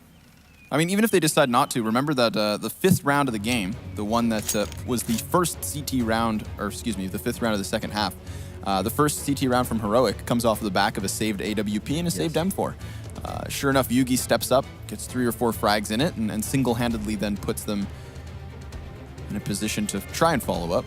I mean, even if they decide not to, remember that the 5th round of the game, the one that was the first CT round, or excuse me, the 5th round of the second half, the first CT round from Heroic comes off of the back of a saved AWP and a saved M4. Sure enough, Yugi steps up, gets 3 or 4 frags in it, and single-handedly then puts them in a position to try and follow up.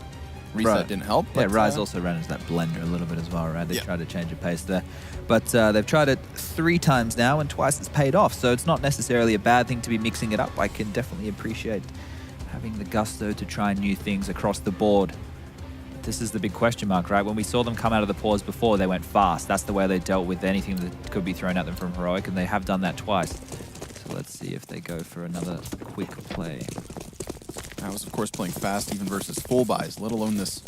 Reset didn't help. Yeah, But, Rise also ran into that blender a little bit as well, right? They tried to change the pace there. But they've tried it 3 times now, and twice it's paid off. So it's not necessarily a bad thing to be mixing it up. I can definitely appreciate having the gusto to try new things across the board. But this is the big question mark, right? When we saw them come out of the pause before, they went fast. That's the way they dealt with anything that could be thrown at them from Heroic, and they have done that twice. So let's see if they go for another quick play. I was, of course, playing fast even versus full buys, let alone this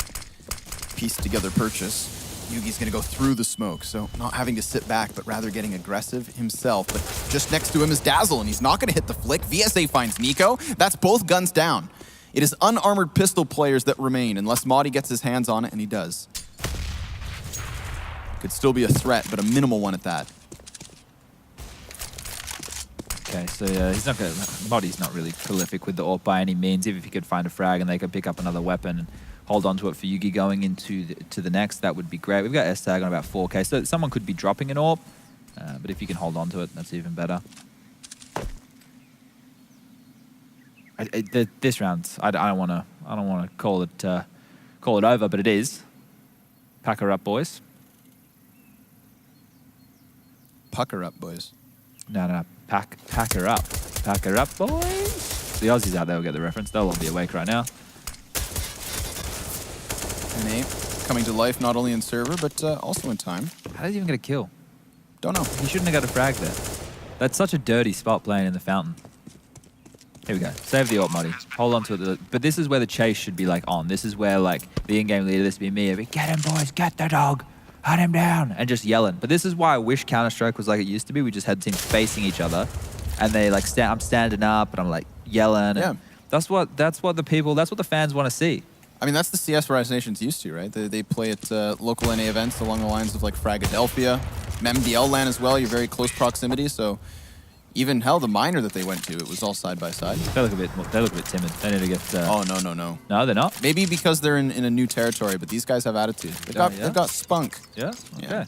pieced-together purchase. Yugi's going to go through the smoke, so not having to sit back, but rather getting aggressive himself. But just next to him is Dazzle, and he's not going to hit the flick. VSA finds Nico. That's both guns down. It is unarmored pistol players that remain, unless Maudie gets his hands on it, and he does. Could still be a threat, but a minimal one at that. Okay, so he's not going. Maudie's not really prolific with the AWP by any means. Even if he could find a frag and they could pick up another weapon and hold on to it for Yugi going into the next, that would be great. We've got S-Tag on about 4K, so someone could be dropping an AWP, but if you can hold on to it, that's even better. This round, I don't want to call it over, but it is. Pack her up, boys. Pucker up, boys. No. Pack her up. Pack her up, boys. The Aussies out there will get the reference. They'll all be awake right now. NA coming to life not only in server, but also in time. How did he even get a kill? Don't know. He shouldn't have got a frag there. That's such a dirty spot playing in the fountain. Here we go. Save the AWP, Maudie. Hold on to it. But this is where the chase should be like on. This is where like the in-game leader, this would be me. Get him, boys. Get the dog. Hunt him down, and just yelling. But this is why I wish Counter-Strike was like it used to be. We just had teams facing each other, and they like I'm standing up, and I'm like yelling. Yeah. That's what the fans want to see. I mean, that's the CS Rise Nation's used to, right? They play at local NA events along the lines of like Fragadelphia, MDL LAN as well. You're very close proximity, so even hell, the minor that they went to, it was all side by side. They look a bit timid. They need to get. Oh no. No, they're not. Maybe because they're in a new territory, but these guys have attitude. They've got spunk. Yeah. Okay. Yeah.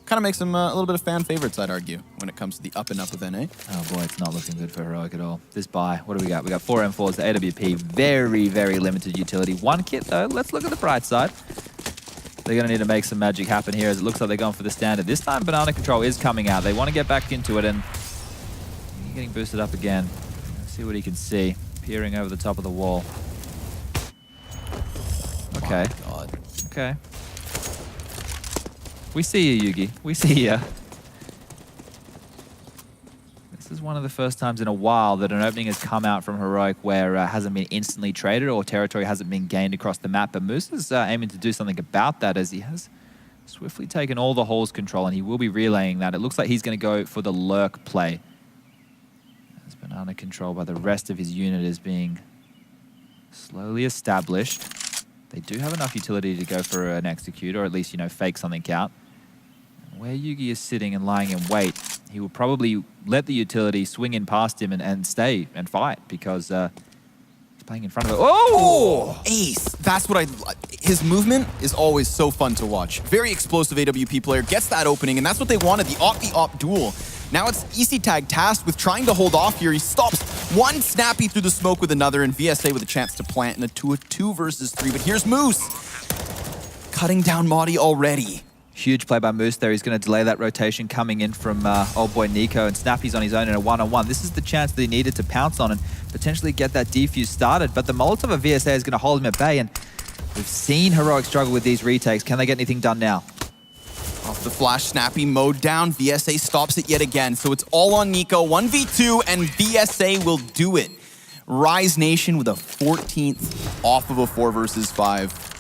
Kind of makes them a little bit of fan favorites, I'd argue, when it comes to the up and up of NA. Oh boy, it's not looking good for Heroic at all. This buy, what do we got? We got 4 M4s, the AWP, very, very limited utility. 1 kit though, let's look at the bright side. They're going to need to make some magic happen here as it looks like they're going for the standard. This time Banana Control is coming out. They want to get back into it, and he's getting boosted up again. Let's see what he can see. Peering over the top of the wall. Okay. Oh, God. Okay. We see you, Yugi. We see you. This is one of the first times in a while that an opening has come out from Heroic where hasn't been instantly traded or territory hasn't been gained across the map. But Moose is aiming to do something about that as he has swiftly taken all the holes control, and he will be relaying that. It looks like he's going to go for the lurk play. As Banana Control by the rest of his unit is being slowly established. They do have enough utility to go for an execute, or at least, fake something out. Where Yugi is sitting and lying in wait, he will probably let the utility swing in past him and stay and fight because he's playing in front of it. Oh! Ace! That's what his movement is always so fun to watch. Very explosive AWP player, gets that opening, and that's what they wanted, the AWP duel. Now it's EasyTag tasked with trying to hold off here. He stops one snappy through the smoke with another, and VSA with a chance to plant in a 2 versus 3. But here's Moose, cutting down Maudie already. Huge play by Moose there. He's going to delay that rotation coming in from old boy Nico, and Snappy's on his own in a one-on-one. This is the chance that he needed to pounce on and potentially get that defuse started, but the Molotov of VSA is going to hold him at bay, and We've seen Heroic struggle with these retakes. Can they get anything done now? Off the flash, Snappy mowed down. VSA stops it yet again. So it's all on Nico. 1v2, and VSA will do it. Rise Nation with a 14th off of a 4 versus 5.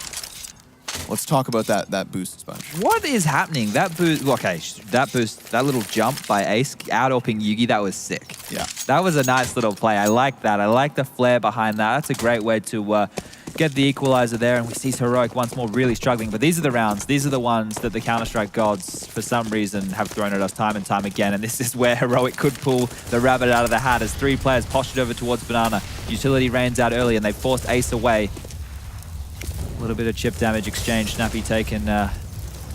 Let's talk about that boost, Sponge. What is happening? That boost, okay, that boost, that little jump by Ace, out-orping Yugi, that was sick. Yeah. That was a nice little play. I like that. I like the flair behind that. That's a great way to get the equalizer there, and we see Heroic once more really struggling. But these are the rounds. These are the ones that the Counter-Strike gods, for some reason, have thrown at us time and time again. And this is where Heroic could pull the rabbit out of the hat as 3 players postured over towards Banana. Utility rains out early, and they forced Ace away. A little bit of chip damage exchange. Snappy taking a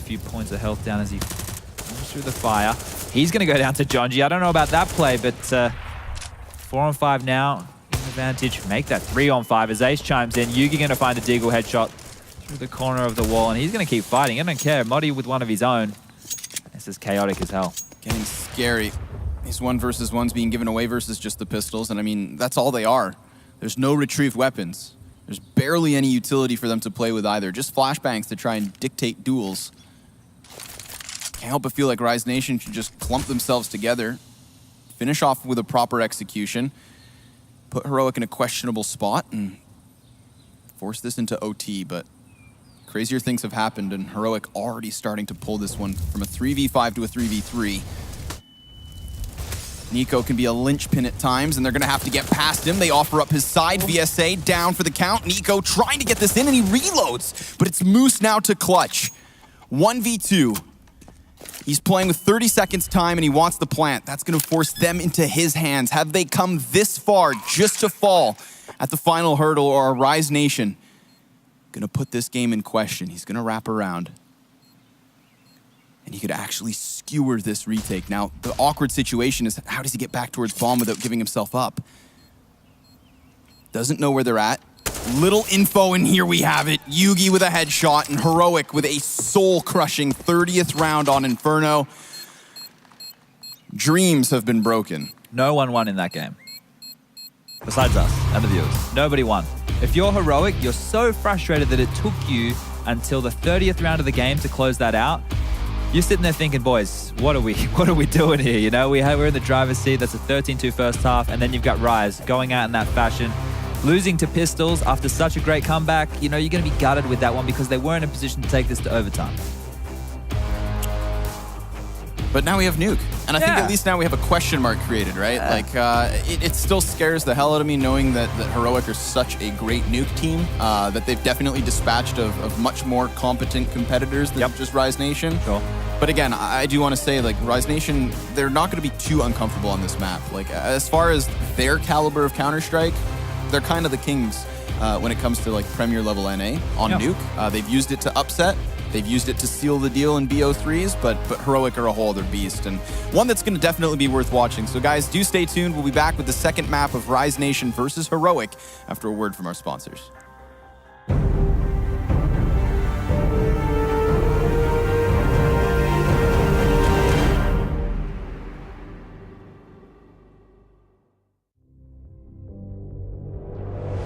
few points of health down as he comes through the fire. He's going to go down to Jonji. I don't know about that play, but 4 on 5 now. Advantage. Make that 3 on 5 as Ace chimes in. Yugi going to find a Deagle headshot through the corner of the wall, and he's going to keep fighting. I don't care. Modi with one of his own. This is chaotic as hell. Getting scary. These 1 versus 1s being given away versus just the pistols, and I mean, that's all they are. There's no retrieved weapons. There's barely any utility for them to play with either. Just flashbangs to try and dictate duels. Can't help but feel like Rise Nation should just clump themselves together, finish off with a proper execution, put Heroic in a questionable spot, and force this into OT. But crazier things have happened, and Heroic already starting to pull this one from a 3v5 to a 3v3. Nico can be a linchpin at times, and they're going to have to get past him. They offer up his side. VSA down for the count. Nico trying to get this in, and he reloads. But it's Moose now to clutch. 1v2. He's playing with 30 seconds time, and he wants the plant. That's going to force them into his hands. Have they come this far just to fall at the final hurdle, or a Rise Nation going to put this game in question? He's going to wrap around. And he could actually skewer this retake. Now, the awkward situation is, how does he get back towards bomb without giving himself up? Doesn't know where they're at. Little info, and here we have it. Yugi with a headshot, and Heroic with a soul-crushing 30th round on Inferno. Dreams have been broken. No one won in that game. Besides us and the viewers. Nobody won. If you're Heroic, you're so frustrated that it took you until the 30th round of the game to close that out. You're sitting there thinking, boys, what are we doing here? You know, we're in the driver's seat. That's a 13-2 first half, and then you've got Rise going out in that fashion, losing to Pistols after such a great comeback. You know, you're going to be gutted with that one because they weren't in a position to take this to overtime. But now we have Nuke. And I think at least now we have a question mark created, right? Yeah. Like, it still scares the hell out of me knowing that Heroic are such a great Nuke team, that they've definitely dispatched of much more competent competitors than just Rise Nation. Sure. But again, I do want to say, like, Rise Nation, they're not going to be too uncomfortable on this map. Like, as far as their caliber of Counter-Strike, they're kind of the kings when it comes to, like, Premier level NA on Nuke. They've used it to upset. They've used it to seal the deal in BO3s, but Heroic are a whole other beast, and one that's going to definitely be worth watching. So guys, do stay tuned. We'll be back with the second map of Rise Nation versus Heroic after a word from our sponsors.